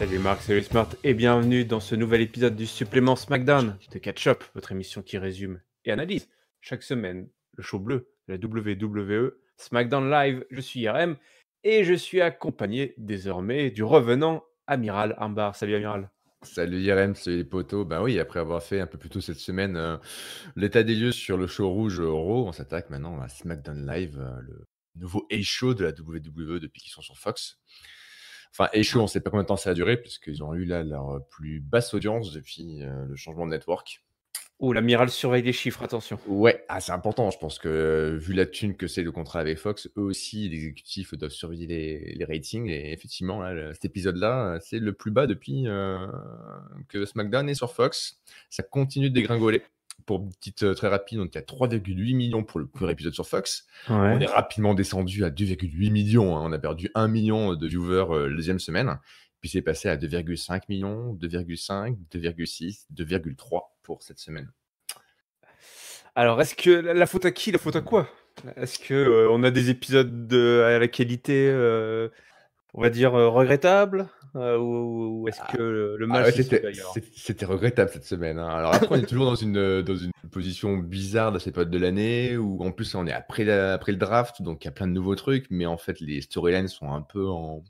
Salut Marc, salut Smart et bienvenue dans ce nouvel épisode du supplément SmackDown de Catch Up, votre émission qui résume et analyse chaque semaine le show bleu de la WWE SmackDown Live. Je suis RM et je suis accompagné désormais du revenant Amiral Ambar. Salut Amiral. Salut IRM, salut les potos. Bah oui, après avoir fait un peu plus tôt cette semaine l'état des lieux sur le show rouge Raw, on s'attaque maintenant à SmackDown Live, le nouveau A-Show de la WWE depuis qu'ils sont sur Fox. Enfin, A-Show, on ne sait pas combien de temps ça a duré, puisqu'ils ont eu là leur plus basse audience depuis le changement de network. Oh, l'Amiral surveille les chiffres, attention. Ouais, c'est important. Je pense que vu la thune que c'est le contrat avec Fox, eux aussi, les exécutifs doivent surveiller les ratings. Et effectivement, là, cet épisode-là, c'est le plus bas depuis que SmackDown est sur Fox. Ça continue de dégringoler. Pour une petite très rapide, donc il y a 3,8 millions pour le premier épisode sur Fox. On est rapidement descendu à 2,8 millions. On a perdu 1 million de viewers la deuxième semaine. Puis c'est passé à 2,5 millions, 2,5, 2,6, 2,3 pour cette semaine. Alors, est-ce que la faute à qui, la faute à quoi? Est-ce que on a des épisodes à la qualité, on va dire, regrettable, ou est-ce que le mal ouais, se sauve ailleurs? c'était regrettable cette semaine, hein. Alors après, on est toujours dans une position bizarre de cette période de l'année où en plus on est après le draft, donc il y a plein de nouveaux trucs, mais en fait les storylines sont un peu en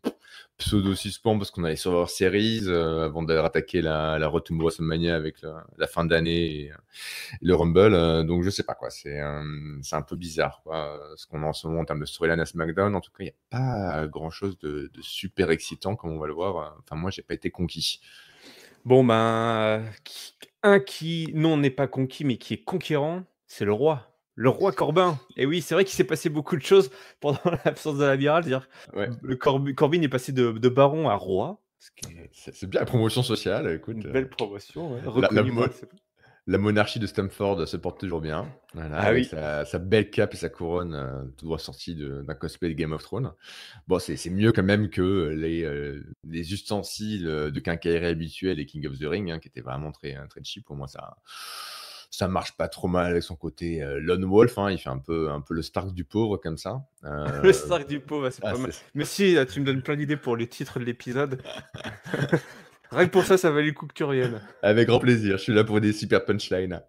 pseudo-suspens parce qu'on allait sur leur series avant d'aller attaquer la Road to WrestleMania avec la fin d'année et le Rumble. Donc je sais pas quoi, c'est un peu bizarre quoi, ce qu'on a en ce moment en termes de storyline à SmackDown. En tout cas, il n'y a pas grand-chose de super excitant comme on va le voir. Enfin, moi, j'ai pas été conquis. Bon, ben, qui non n'est pas conquis, mais qui est conquérant, c'est le roi. Le roi Corbin. Et oui, c'est vrai qu'il s'est passé beaucoup de choses pendant l'absence de l'amiral. C'est-à-dire, Ouais, Corbin est passé de baron à roi, ce qui est c'est bien la promotion sociale, une écoute. belle promotion, ouais, La, la, reconnue mo- par ses... la monarchie de Stamford se porte toujours bien. Voilà, Ah avec oui, sa belle cape et sa couronne, tout droit sorti d'un cosplay de Game of Thrones. Bon, c'est mieux quand même que les ustensiles de quincaillerie habituels et King of the Ring, hein, qui étaient vraiment très cheap. Pour moi, ça marche pas trop mal avec son côté Lone Wolf. Hein, il fait un peu le Stark du pauvre comme ça. le Stark du pauvre, c'est Ah, pas mal. c'est- Mais si, là, tu me donnes plein d'idées pour le titre de l'épisode. Rien que pour ça valait le coup que tu reviennes. Avec grand plaisir, je suis là pour des super punchlines.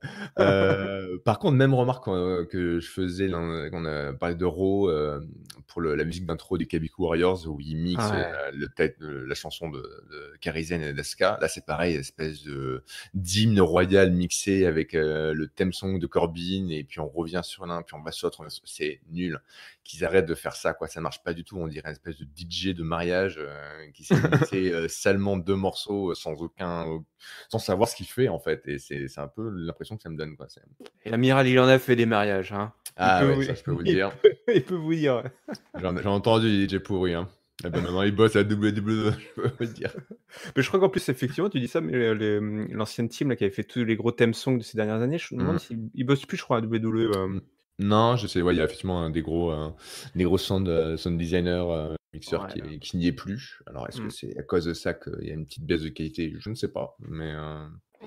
Par contre, même remarque que je faisais quand on a parlé de Raw pour la musique d'intro des Kabiku Warriors où ils mixent Ouais. la chanson de Karizen et d'Asuka. Là, c'est pareil, espèce d'hymne royal mixé avec le theme song de Corbin et puis on revient sur l'un, puis on va sur l'autre. C'est nul qu'ils arrêtent de faire ça, quoi. Ça marche pas du tout. On dirait une espèce de DJ de mariage qui s'est mixé salement 2 morceaux sans savoir ce qu'il fait en fait. Et c'est un peu l'impression que ça me donne, quoi. Et l'amiral, il en a fait des mariages, hein. Ah ouais, ça je peux vous le dire. Il peut vous dire. J'en ai entendu des DJ pourris, hein. Eh ben maintenant il bosse à WWE, je peux vous le dire. Mais je crois qu'en plus, effectivement, tu dis ça, mais l'ancienne team là, qui avait fait tous les gros theme songs de ces dernières années, je me demande Mmh. s'ils bossent plus, je crois, à WWE. Non, je sais, ouais, il y a effectivement des gros sound designers, mixeurs Ouais, qui n'y est plus. Alors est-ce que mm. c'est à cause de ça qu'il y a une petite baisse de qualité? Je ne sais pas, mais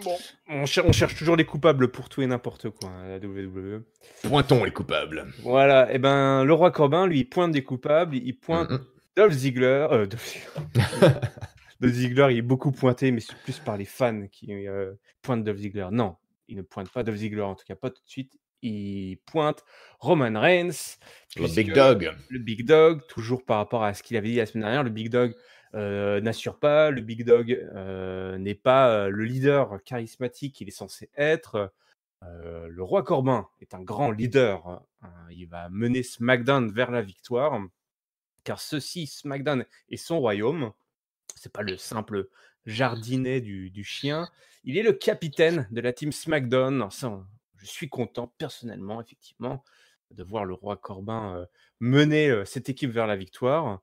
Bon, on cherche toujours les coupables pour tout et n'importe quoi à la WWE. pointons les coupables. Voilà, et ben le roi Corbin, lui, il pointe des coupables, il Mmh pointe mh. Dolph Ziggler. Dolph Ziggler, il est beaucoup pointé, mais c'est plus par les fans qui pointent Dolph Ziggler. Non, il ne pointe pas Dolph Ziggler, en tout cas pas tout de suite. Il pointe Roman Reigns, Le puisque Big Dog. le Big Dog, toujours par rapport à ce qu'il avait dit la semaine dernière, le Big Dog n'assure pas, le Big Dog n'est pas le leader charismatique qu'il est censé être. Le roi Corbin est un grand leader. Il va mener SmackDown vers la victoire, car ceci, SmackDown, est son royaume. C'est pas le simple jardinet du chien. Il est le capitaine de la team SmackDown. Ça, je suis content personnellement, effectivement, de voir le roi Corbin mener cette équipe vers la victoire.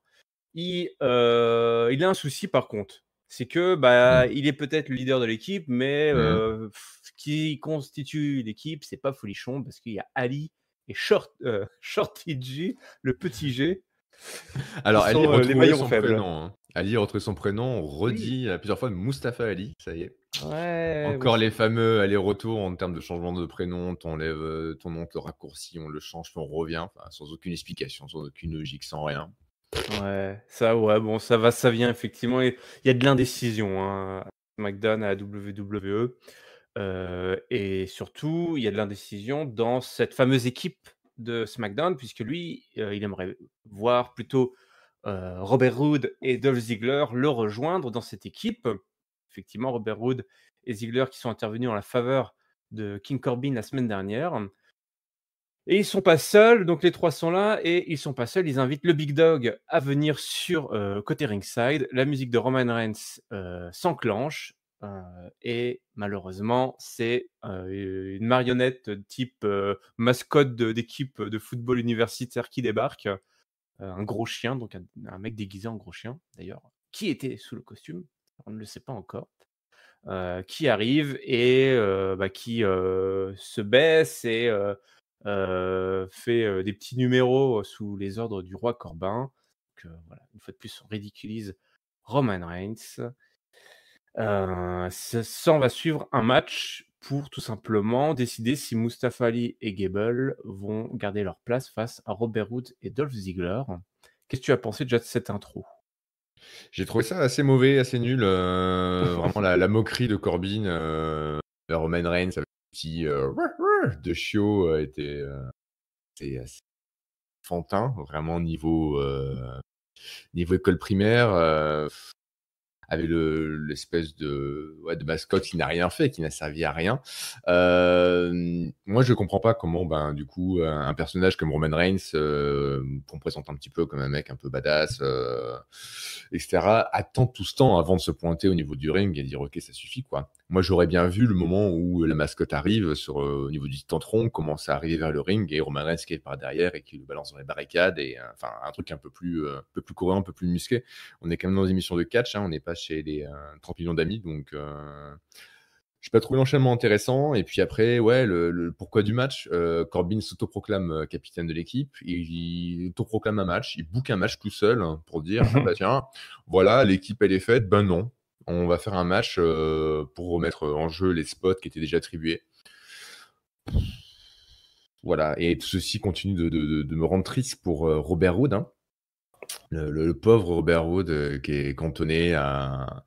Il a un souci par contre. C'est que Mmh. il est peut-être le leader de l'équipe, mais Mmh. ce qui constitue l'équipe, c'est pas folichon parce qu'il y a Ali et Shorty G, le petit G, qui Alors Ali sont les retrouvait maillons son faibles. prénom, hein. Ali a retrouvé son prénom, on Oui, redit plusieurs fois Mustapha Ali, ça y est. ouais, Encore les fameux allers-retours en termes de changement de prénom, tu enlèves ton nom, te raccourci, on le change, puis on revient, enfin, sans aucune explication, sans aucune logique, sans rien. Ouais, ça, ouais, bon, ça va, ça vient effectivement. Il y a de l'indécision hein, à SmackDown, à la WWE. Et surtout, il y a de l'indécision dans cette fameuse équipe de SmackDown, puisque lui, il aimerait voir plutôt Robert Roode et Dolph Ziggler le rejoindre dans cette équipe. Effectivement, Robert Roode et Ziggler qui sont intervenus en la faveur de King Corbin la semaine dernière. Et ils sont pas seuls, donc les 3 sont là et ils sont pas seuls, ils invitent le Big Dog à venir sur, côté ringside. La musique de Roman Reigns, s'enclenche, heu et malheureusement, c'est, une marionnette type, mascotte d'équipe de football universitaire qui débarque, un gros chien, donc un mec déguisé en gros chien, d'ailleurs, qui était sous le costume, on ne le sait pas encore, qui arrive et qui, se baisse et fait, des petits numéros, sous les ordres du roi Corbin. Donc, voilà, une fois de plus, on ridiculise Roman Reigns. S'en va suivre un match pour tout simplement décider si Mustafa Ali et Gable vont garder leur place face à Robert Roode et Dolph Ziggler. Qu'est-ce que tu as pensé déjà de cette intro? J'ai trouvé ça assez mauvais, assez nul, vraiment la moquerie de Corbin, Roman Reigns avec un petit, de chiot, était assez enfantin, vraiment niveau école primaire, avec l'espèce de mascotte qui n'a rien fait, qui n'a servi à rien. Moi, je comprends pas comment, ben, du coup, un personnage comme Roman Reigns, qu'on présente un petit peu comme un mec un peu badass, etc., attend tout ce temps avant de se pointer au niveau du ring et dire ok, ça suffit quoi. Moi, j'aurais bien vu le moment où la mascotte arrive au niveau du tantron, commence à arriver vers le ring et Roman Reigns qui est par derrière et qui le balance dans les barricades et enfin un truc un peu plus courant, un peu plus musclé. On est quand même dans une émission de catch, hein, on n'est pas chez les 30 millions d'amis, donc j'ai pas trouvé l'enchaînement intéressant. Et puis après, ouais, le pourquoi du match, Corbin s'autoproclame capitaine de l'équipe, il autoproclame un match, il book un match tout seul hein, pour dire ah bah tiens, voilà, l'équipe elle est faite, ben non, on va faire un match pour remettre en jeu les spots qui étaient déjà attribués. Voilà, et tout ceci continue de me rendre triste pour Robert Roode, hein. Le pauvre Robert Roode qui est cantonné à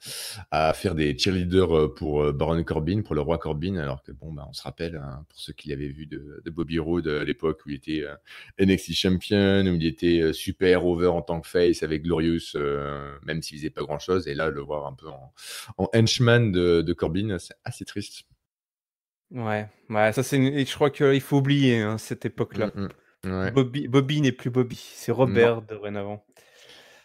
faire des cheerleaders pour Baron Corbin, pour le roi Corbin, alors que bon, bah, on se rappelle, hein, pour ceux qui l'avaient vu de Bobby Roode à l'époque où il était NXT Champion, où il était super over en tant que face avec Glorious, même s'il faisait pas grand chose, et là, le voir un peu en henchman de Corbin, c'est assez triste. Ouais, ouais, ça c'est et je crois qu'il faut oublier, hein, cette époque-là. Ouais. Bobby n'est plus Bobby, c'est Non. Robert dorénavant.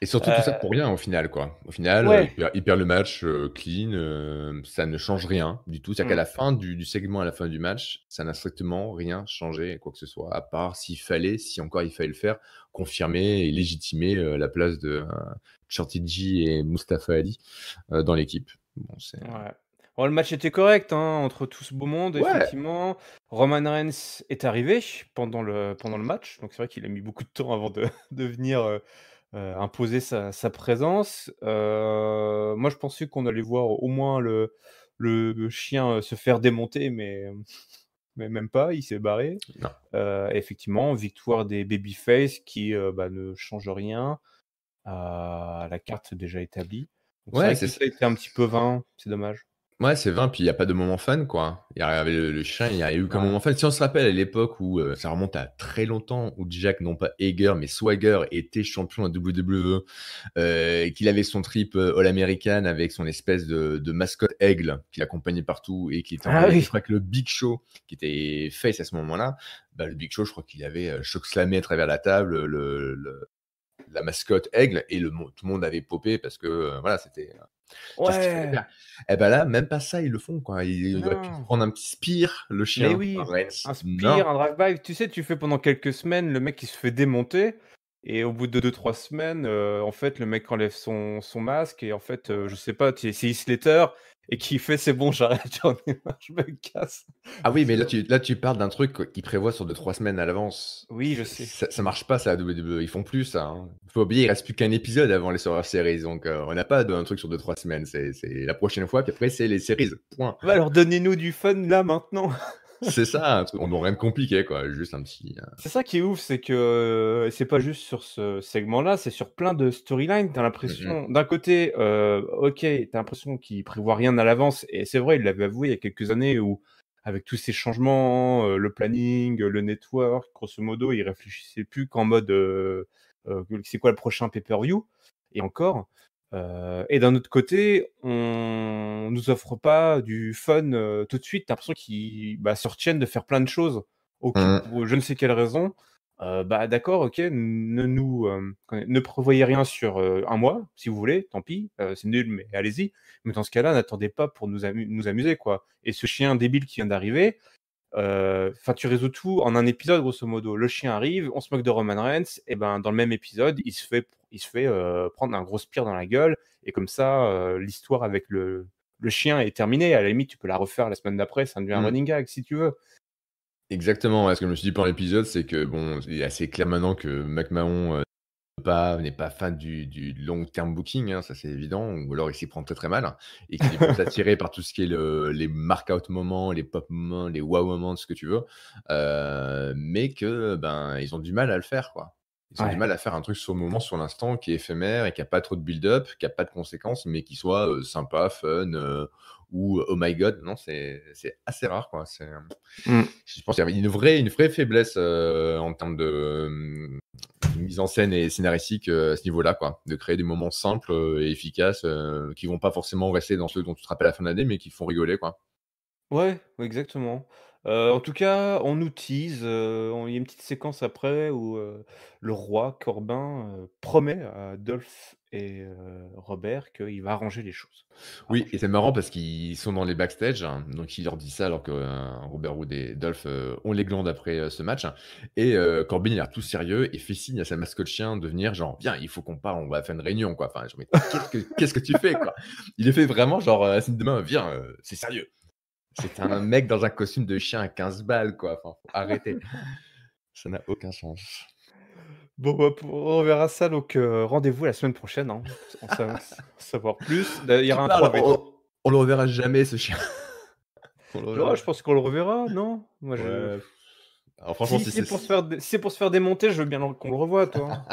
Et surtout tout ça Heu, pour rien au final, quoi. Au final, ouais. il perd le match, clean, ça ne change rien du tout. C'est-à-dire qu'à Mmh. la fin du segment, à la fin du match, ça n'a strictement rien changé, quoi que ce soit, à part si encore il fallait le faire, confirmer et légitimer, la place de, Shorty G et Mustafa Ali, dans l'équipe. Bon, c'est Ouais. Bon, le match était correct, hein, entre tout ce beau monde, ouais! effectivement. Roman Reigns est arrivé pendant le match, donc c'est vrai qu'il a mis beaucoup de temps avant de de venir, imposer sa présence. Moi, je pensais qu'on allait voir au moins le chien, se faire démonter, mais même pas, il s'est barré. Non. Effectivement, victoire des babyface qui, ne changent rien à la carte déjà établie. Donc c'est Ouais, vrai que c'est tout ça. ça a été un petit peu vain, c'est dommage. Ouais, c'est 20 puis il y a pas de moment fan, quoi. Il y avait le chien, il y a eu qu'un Ouais. moment fan. Si on se rappelle à l'époque où, ça remonte à très longtemps, où Jack, non pas Hager, mais Swagger était champion à WWE, et qu'il avait son trip, All American avec son espèce de mascotte aigle qui l'accompagnait partout et qui était en Ah relation, je oui! crois, que le Big Show, qui était face à ce moment-là. Bah, le Big Show, je crois qu'il avait, choc-slamé à travers la table, la mascotte aigle et tout le monde avait popé parce que, voilà, c'était, qu'est-ce qu'il fallait Ouais! faire? Et ben là, même pas ça, ils le font, quoi. Il aurait pu Non! prendre un petit Spear, le Mais chien, oui! Reigns. Un Non. spear, un drive-by, tu sais, tu fais pendant quelques semaines, le mec il se fait démonter et au bout de 2 3 semaines, en fait, le mec enlève son masque et en fait, je sais pas, c'est Heath Slater et qui fait: «C'est bon, j'arrête, j'en ai marre, je me casse». Ah oui, mais C'est là, tu parles d'un truc qu'ils prévoient sur 2 3 semaines à l'avance. Oui, je sais. Ça marche pas ça, la WWE, ils font plus ça, hein. Faut oublier, il reste plus qu'un épisode avant les Survivor Series, donc on n'a pas un truc sur 2 3 semaines. C'est la prochaine fois, puis après, c'est les séries, point. Ouais, alors donnez-nous du fun là, maintenant. C'est ça, un truc on n'a rien de compliqué, quoi, juste un petit, C'est ça qui est ouf, c'est que c'est pas juste sur ce segment-là, c'est sur plein de storylines. Tu as mmh mh. l'impression, d'un côté, OK, tu as l'impression qu'il prévoit rien à l'avance et c'est vrai, il l'avait avoué il y a quelques années où avec tous ces changements, le planning, le network, grosso modo, il réfléchissait plus qu'en mode, c'est quoi le prochain pay-per-view? Et encore. Et d'un autre côté, on nous offre pas du fun, tout de suite. Tu as l'impression qu'ils, se retiennent de faire plein de choses. OK, Mmh. pour je ne sais quelle raison. D'accord, OK, ne prévoyez rien sur, 1 mois, si vous voulez, tant pis, c'est nul, mais allez-y. Mais dans ce cas-là, n'attendez pas pour nous amuser, quoi. Et ce chien débile qui vient d'arriver, enfin, tu résous tout en un épisode, grosso modo. Le chien arrive, on se moque de Roman Reigns, et ben, dans le même épisode, il se fait prendre un gros spear dans la gueule, et comme ça, l'histoire avec le chien est terminée. À la limite, tu peux la refaire la semaine d'après, ça devient un Mmh. running gag, si tu veux. Exactement, ouais, ce que je me suis dit pendant l'épisode, c'est que bon, il est assez clair maintenant que McMahon, n'est pas fan du long term booking, hein, ça c'est évident, ou alors il s'y prend très, très mal et qu'il est plus attiré par tout ce qui est les mark out moments, les pop moments, les wow moments, ce que tu veux, mais que, ben, ils ont du mal à le faire, quoi. Ils ont du Ouais, mal à faire un truc sur le moment, sur l'instant, qui est éphémère et qui a pas trop de build-up, qui a pas de conséquences, mais qui soit, sympa, fun, ou oh my god. Non, c'est assez rare, quoi. mmh. Je pense qu'il y avait une vraie faiblesse, en termes de mise en scène et scénaristique, à ce niveau-là, quoi. De créer des moments simples, et efficaces, qui vont pas forcément rester dans ceux dont tu te rappelles à la fin de l'année, mais qui font rigoler, quoi. Ouais, exactement. En tout cas, on nous tease, on il y a une petite séquence après où, le roi Corbin, promet à Dolph et Robert qu'il va arranger les choses. Oui, et Arranger. c'est marrant parce qu'ils sont dans les backstage, hein, donc il leur dit ça alors que, Robert Roode et Dolph, ont les glandes après, ce match, et Corbin il a l'air tout sérieux et fait signe à sa mascotte chien de venir genre: «Viens, il faut qu'on parle, on va faire une réunion, quoi». Enfin, genre: «Mais qu'est-ce que tu fais, quoi?» Il le fait vraiment genre, signe de main: «Viens, c'est sérieux». C'est un mec dans un costume de chien à 15 balles, quoi. Enfin, faut arrêter. Ça n'a aucun sens. Bon, on verra ça donc, rendez-vous la semaine prochaine, hein, pour en savoir plus. Il y Tu aura un parles, 3v3. on le reverra jamais ce chien. On le Oh, reverra je pense qu'on le reverra, non? Moi, je ouais. Alors franchement, Si si c'est c'est pour se faire dé si c'est pour se faire démonter, je veux bien qu'on le revoie, toi.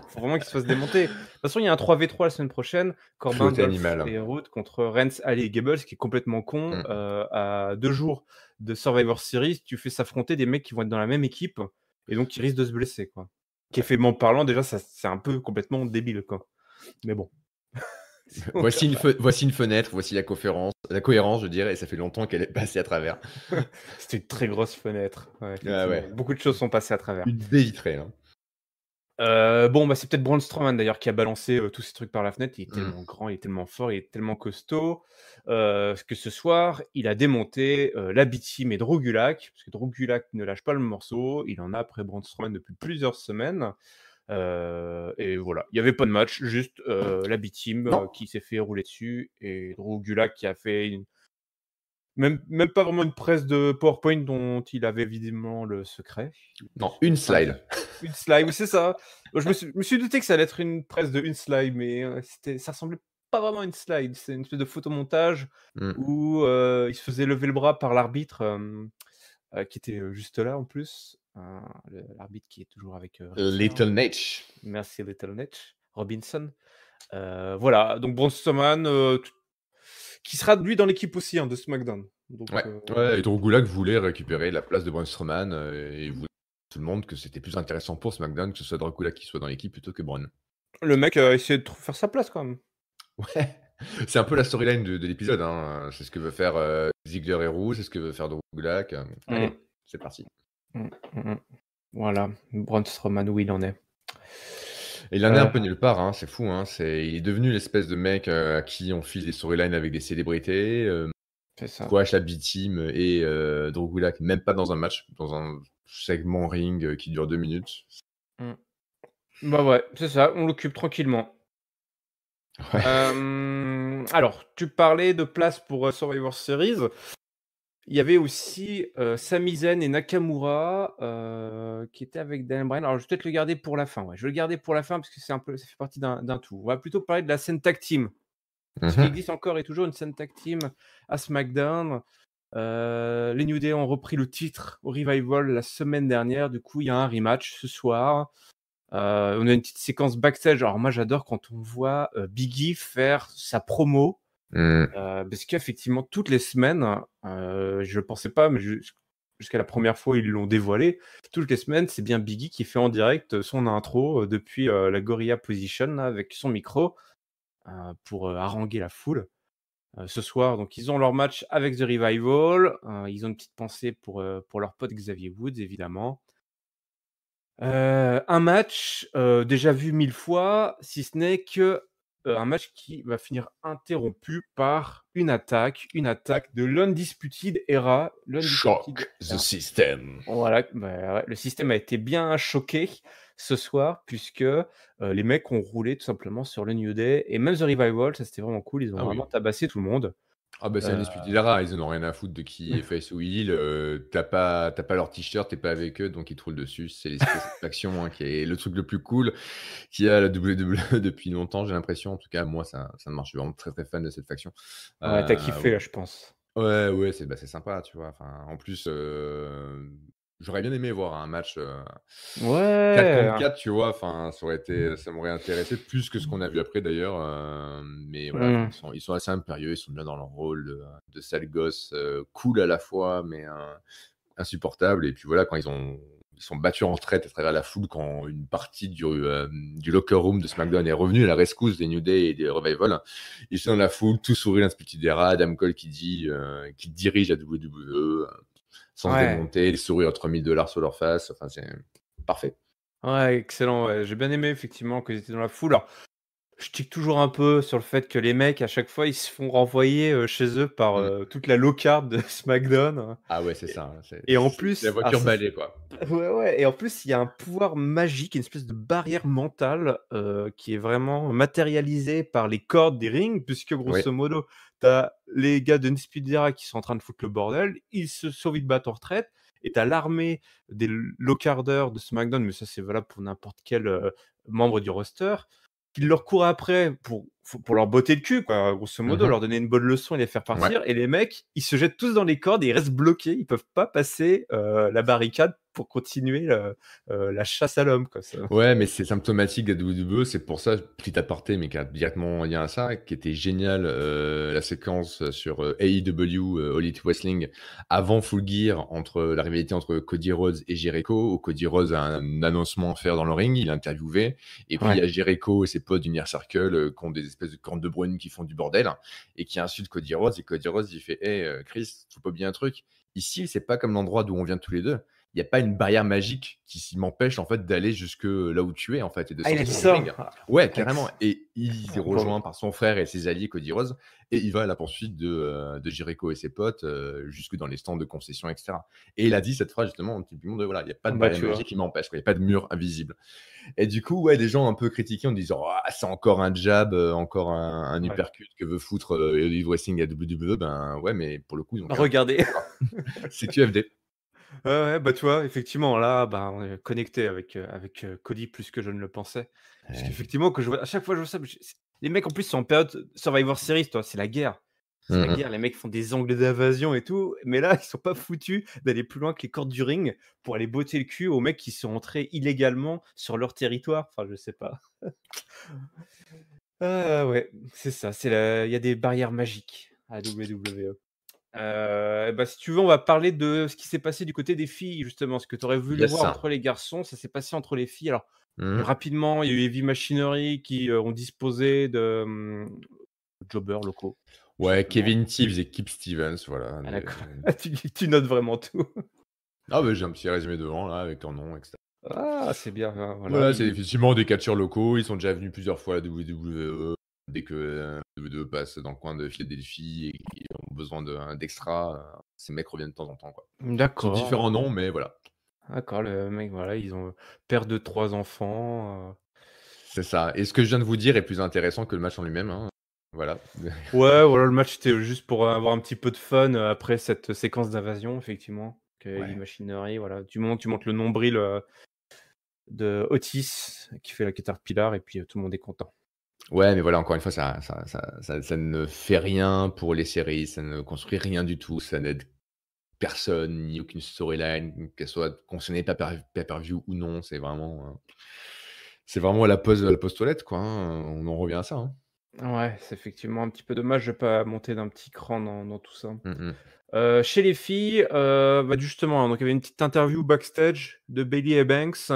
Faut vraiment qu'il se fasse démonter. De toute façon, il y a un 3v3 la semaine prochaine, Corbin, cruauté Dolph animale. et Roode contre Reigns, Ali et Gables, ce qui est complètement con. Mmh. À 2 jours de Survivor Series, tu fais s'affronter des mecs qui vont être dans la même équipe et donc qui risquent de se blesser, quoi. Qu'effectivement parlant, déjà, ça c'est un peu complètement débile, quoi. Mais bon, on verra. Voici une fenêtre, voici la cohérence, je dirais, et ça fait longtemps qu'elle est passée à travers. C'était une très grosse fenêtre. Ouais, Ah effectivement. ouais, Beaucoup de choses sont passées à travers. une baie vitrée, hein. Bon, c'est peut-être Braun Strowman d'ailleurs qui a balancé, tous ces trucs par la fenêtre. Il est Mmh. tellement grand, il est tellement fort, il est tellement costaud, que ce soir, il a démonté, la B-Team et Drew Gulak, parce que Drew Gulak ne lâche pas le morceau. Il en a après Braun Strowman depuis plusieurs semaines, et voilà. Il y avait pas de match, juste, la B-Team, Non, qui s'est fait rouler dessus et Drew Gulak qui a fait même pas vraiment une presse de PowerPoint dont il avait visiblement le secret. non, une Enfin, slide. une slide, oui, c'est ça. Je me suis douté que ça allait être une presse de une slide, mais ça ressemblait pas vraiment à une slide. C'est une espèce de photomontage Mmh. où, il se faisait lever le bras par l'arbitre, qui était, juste là en plus, l'arbitre qui est toujours avec, Riddler. Little Nate. Merci Little Nate Robinson. Voilà, donc Braun Strowman, qui sera lui dans l'équipe aussi, hein, de SmackDown. Donc, Ouais, ouais, et Drew Gulak voulait récupérer la place de Braun Strowman, et voulait tout le monde que c'était plus intéressant pour SmackDown que ce soit Drew Gulak qui soit dans l'équipe plutôt que Braun. le mec a essayé de faire sa place quand même. Ouais, c'est un peu la storyline de l'épisode, hein, c'est ce que veut faire, Ziggler et Roode, c'est ce que veut faire Drew Gulak, Mmh. allez, c'est parti. Mmh, mmh mh. Voilà, Braun Strowman, où il en est. Et il en est un Heu, peu nulle part, hein, c'est fou, hein, il est devenu l'espèce de mec, à qui on file des storylines avec des célébrités, c'est ça. squash la B-Team et Drew Gulak, même pas dans un match, dans un segment ring, qui dure 2 minutes. Mmh. Bah, ouais, c'est ça, on l'occupe tranquillement. Ouais. Alors, tu parlais de place pour, Survivor Series. Il y avait aussi, Sami Zayn et Nakamura, qui étaient avec Daniel Bryan. Alors, je vais peut-être le garder pour la fin, ouais. Je vais le garder pour la fin parce que c'est un peu ça fait partie d'un tout. On va plutôt parler de la scène tag team. Parce qu'il Mmh. existe encore et toujours une scène tag team à SmackDown. Les New Day ont repris le titre au Revival la semaine dernière. Du coup, il y a un rematch ce soir. On a une petite séquence backstage. Alors moi, j'adore quand on voit Big E faire sa promo. Parce qu'effectivement, toutes les semaines, je le pensais pas, mais jusqu'à la première fois, ils l'ont dévoilé. Toutes les semaines, c'est bien Big E qui fait en direct son intro depuis la Gorilla Position là, avec son micro pour haranguer la foule. Ce soir, donc ils ont leur match avec The Revival. Ils ont une petite pensée pour leur pote Xavier Woods, évidemment. Un match déjà vu 1000 fois, si ce n'est que un match qui va finir interrompu par une attaque de l'Undisputed Era. Shock the system. Voilà, ouais, le système a été bien choqué ce soir puisque les mecs ont roulé tout simplement sur le New Day et même The Revival, ça c'était vraiment cool, ils ont vraiment tabassé tout le monde. Ah bah c'est Undisputed Era, ils en ont rien à foutre de qui est face ou heel. T'as pas leur t-shirt, t'es pas avec eux, donc ils te roulent dessus. C'est cette faction qui est le truc le plus cool qu'il y a à la WWE depuis longtemps, j'ai l'impression. En tout cas, moi, ça marche. Je suis vraiment très très fan de cette faction. Ouais, t'as kiffé là, je pense. Ouais, c'est sympa, tu vois. Enfin, en plus, j'aurais bien aimé voir un match 4 Ouais. contre 4, tu vois. Enfin, ça m'aurait intéressé plus que ce qu'on a vu après d'ailleurs. Mais voilà, ils sont assez impérieux, ils sont bien dans leur rôle de sale gosse, cool à la fois, mais insupportable. Et puis voilà, quand ils sont battus en retraite à travers la foule, quand une partie du locker room de SmackDown est revenue à la rescousse des New Day et des Revival, ils sont dans la foule, tout sourire, Undisputed Era, Adam Cole qui dirige la WWE sans se démonter, les sourires à $3000 sur leur face. Enfin, c'est parfait. Ouais, excellent. Ouais. J'ai bien aimé effectivement qu'ils étaient dans la foule. Alors, je tique toujours un peu sur le fait que les mecs, à chaque fois, ils se font renvoyer chez eux par toute la low-card de SmackDown. Ah ouais, c'est ça. Et en C'est plus, la voiture balai, quoi. Ouais. Et en plus, il y a un pouvoir magique, une espèce de barrière mentale qui est vraiment matérialisée par les cordes des rings, puisque grosso modo, t'as les gars de Nispidera qui sont en train de foutre le bordel, ils se sauvent, ils battent en retraite, et t'as l'armée des low-carders de SmackDown, mais ça c'est valable pour n'importe quel membre du roster, qui leur court après pour leur botter le cul, quoi, grosso modo, leur donner une bonne leçon et les faire partir. Et les mecs, ils se jettent tous dans les cordes et ils restent bloqués. Ils peuvent pas passer la barricade pour continuer la chasse à l'homme, quoi. Ouais, mais c'est symptomatique de la WWE. C'est pour ça, petit aparté, mais qui a directement lien à ça, qui était génial, la séquence sur AEW, All Elite Wrestling, avant Full Gear, la rivalité entre Cody Rhodes et Jericho, où Cody Rhodes a un annoncement à faire dans le ring, il est interviewé, et puis il y a Jericho et ses potes d'Inner Circle qui ont des espèces de cornes de brune qui font du bordel, et qui insultent Cody Rhodes, et Cody Rhodes, il fait « Hey, Chris, faut pas bien un truc. Ici, c'est pas comme l'endroit d'où on vient tous les deux. Il n'y a pas une barrière magique qui m'empêche en fait d'aller jusque là où tu es en fait et de il a dit sortir ça. du ring. Ouais, carrément. Et il est rejoint par son frère et ses alliés Cody Rhodes et il va à la poursuite de Jericho et ses potes jusque dans les stands de concessions, etc. Et il a dit cette phrase justement typiquement de voilà, il n'y a pas de barrière magique qui m'empêche, il n'y a pas de mur invisible. Et du coup, ouais, des gens un peu critiqués en disant c'est encore un jab, encore un uppercut que veut foutre Elite Wrestling à WWE. Ben ouais, mais pour le coup, ils ont regardez. C'est QFD. Ouais, bah tu vois, effectivement, là, bah, on est connecté avec Cody plus que je ne le pensais. Parce qu'effectivement, à chaque fois que je vois ça, les mecs en plus sont en période Survivor Series, toi, c'est la guerre. C'est la guerre, les mecs font des angles d'invasion et tout, mais là, ils sont pas foutus d'aller plus loin que les cordes du ring pour aller botter le cul aux mecs qui sont entrés illégalement sur leur territoire. Enfin, je sais pas. Ouais, c'est ça, il y a des barrières magiques à WWE. Bah, si tu veux, on va parler de ce qui s'est passé du côté des filles, justement. Ce que tu aurais voulu voir entre les garçons, ça s'est passé entre les filles. Alors, rapidement, il y a eu Heavy Machinery qui ont disposé de jobbers locaux. Ouais, Kevin Tibbs et Kip Stevens, voilà. Ah, d'accord. Tu notes vraiment tout. Ah, bah, j'ai un petit résumé devant, là, avec leur nom, etc. Ah, c'est bien. Voilà, c'est effectivement des catcheurs locaux. Ils sont déjà venus plusieurs fois à la WWE. Dès que WWE passe dans le coin de Philadelphie et qu'ils ont besoin d'extra, ces mecs reviennent de temps en temps, quoi. D'accord. Ils ont différents noms, mais voilà. D'accord, le mec, voilà, ils ont père de 3 enfants. C'est ça. Et ce que je viens de vous dire est plus intéressant que le match en lui-même, hein. Voilà. Ouais, voilà, le match, c'était juste pour avoir un petit peu de fun après cette séquence d'invasion, effectivement. Heavy Machinery, voilà. Tu montes le nombril de Otis qui fait la Caterpillar et puis tout le monde est content. Ouais, mais voilà, encore une fois, ça ne fait rien pour les séries, ça ne construit rien du tout, ça n'aide personne, ni aucune storyline, qu'elle soit concernée pay-per-view ou non. C'est vraiment la pause toilette, quoi, hein. On en revient à ça, hein. Ouais, c'est effectivement un petit peu dommage de pas monter d'un petit cran dans tout ça. Mmh. Chez les filles, bah, justement, donc il y avait une petite interview backstage de Bailey et Banks.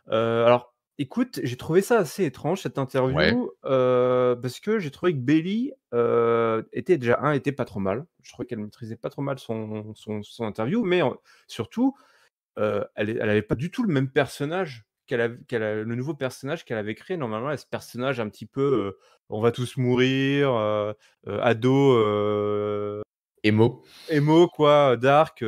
Alors écoute, j'ai trouvé ça assez étrange cette Ouais. interview, parce que j'ai trouvé que Bailey, était pas trop mal. Je trouvais qu'elle maîtrisait pas trop mal son interview, mais surtout, elle avait pas du tout le même personnage le nouveau personnage qu'elle avait créé. Normalement, elle a ce personnage un petit peu, on va tous mourir, ado, Emo. emo quoi, dark,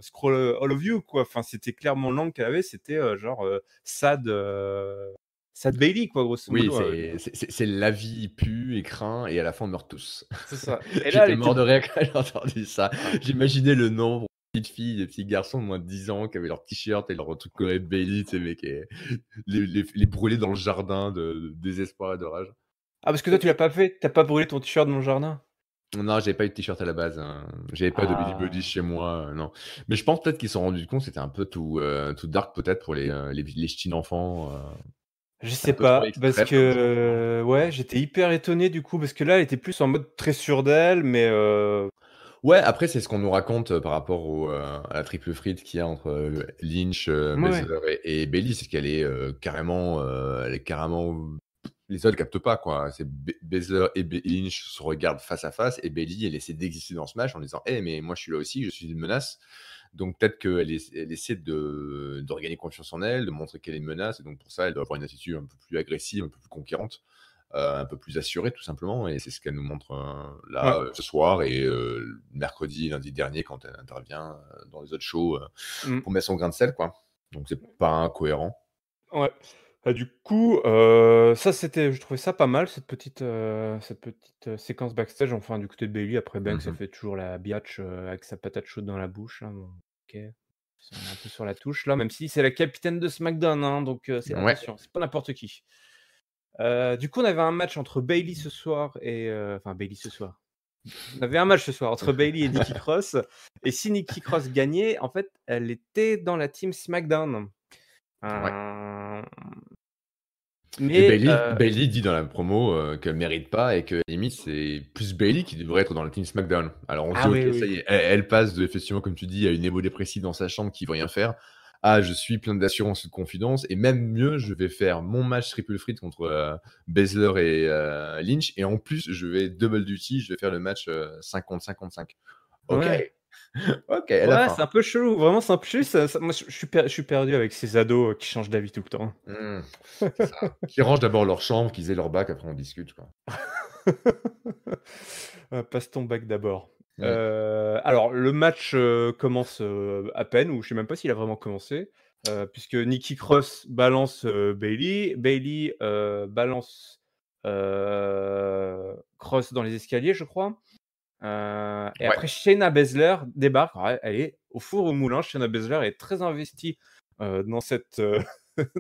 scroll all of you quoi. Enfin, c'était clairement l'angle qu'elle avait, c'était, genre, sad Bailey quoi, grosso Oui, modo, c'est la vie pue et craint et à la fin on meurt tous. c'est ça. Et là, elle J'étais était mort de rire quand j'ai entendu ça. ouais. J'imaginais le nombre de petites filles, de petits garçons de moins de 10 ans qui avaient leur t-shirt et leur truc coloré Bailey, tu sais, mais qui les brûler dans le jardin de désespoir et de rage. Ah parce que toi tu OK. l'as pas fait? Tu as pas brûlé ton t-shirt dans le jardin? Non, j'avais pas eu de t-shirt à la base, hein. J'avais pas de Billy Buddy Ah, chez moi, non. Mais je pense peut-être qu'ils se sont rendus compte, c'était un peu tout dark peut-être pour les ch'tis enfants, je c'était sais un peu trop pas, parce extrême comme truc, non? que, ouais, j'étais hyper étonné du coup, parce que là, elle était plus en mode très sûre d'elle, mais Ouais, après, c'est ce qu'on nous raconte, par rapport à la triple frite qu'il y a entre, Lynch, mouais. Baszler et Bayley. C'est qu'elle est, elle est carrément les autres captent pas, quoi. C'est Baszler et Lynch se regardent face à face et Bayley, elle essaie d'exister dans ce match en disant: «Eh, mais moi, je suis là aussi, je suis une menace». Donc peut-être elle essaie de regagner confiance en elle, de montrer qu'elle est une menace et donc pour ça, elle doit avoir une attitude un peu plus agressive, un peu plus conquérante. Un peu plus assurée tout simplement et c'est ce qu'elle nous montre, Ouais. là, ce soir et mercredi et lundi dernier quand elle intervient, dans les autres shows, Mmh. pour mettre son grain de sel, quoi. Donc c'est pas incohérent. Ouais. Bah, du coup, ça c'était je trouvais ça pas mal cette petite, séquence backstage, enfin du côté de Bailey. Après Banks, ça Mmh. fait toujours la biatch, avec sa patate chaude dans la bouche, hein, bon, OK. On est un peu sur la touche là, même si c'est la capitaine de SmackDown, hein, donc c'est Ouais. attention, c'est pas n'importe qui. Du coup, on avait un match entre Bailey ce soir et enfin Bailey ce soir. On avait un match ce soir entre Bailey et Nikki Cross et si Nikki Cross gagnait, en fait, elle était dans la team SmackDown. Ouais. Hem, Et mais Bayley dit dans la promo, qu'elle mérite pas et que limite c'est plus Bayley qui devrait être dans le team SmackDown. Alors on se dit: ah «OK, oui, ça oui. y est, elle passe de effectivement comme tu dis à une émo dépressive dans sa chambre qui veut rien faire, à je suis plein d'assurance et de confiance et même mieux, je vais faire mon match triple threat contre, Baszler et Lynch et en plus je vais double duty, je vais faire le match, 50 55. OK, Ouais. OK, elle a Ouais, faim». c'est un peu chelou, vraiment c'est un peu chelou, ça moi je suis perdu avec ces ados, qui changent d'avis tout le temps. Mmh, c'est ça. Qui rangent d'abord leur chambre, qu'ils aient leur bac, après on discute, quoi. Passe ton bac d'abord. Mmh. Alors le match, commence, à peine ou je sais même pas s'il a vraiment commencé, puisque Nikki Cross balance, Bayley. Bayley, balance, Cross dans les escaliers, je crois. Et Ouais, après Shayna Baszler débarque. Alors elle est au four au moulin. Shayna Baszler est très investie, dans cette,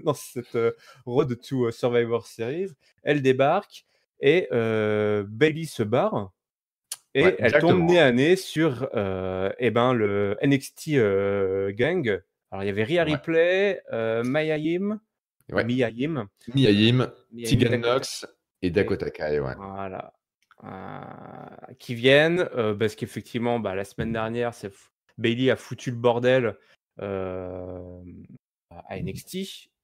dans cette, road to, Survivor Series. Elle débarque et Bayley se barre ouais, et elle tombe directement, nez hein. à nez sur, et ben, le NXT, gang. Alors il y avait Rhea Ouais, Ripley, Mia Yim ou ouais. Mia Yim, Mia Yim, Mia Yim, Tegan Dakota Nox et Kai. Dakota Kai, ouais. Voilà, qui viennent, parce qu'effectivement, bah, la semaine dernière, c'est f Bayley a foutu le bordel, hem, à NXT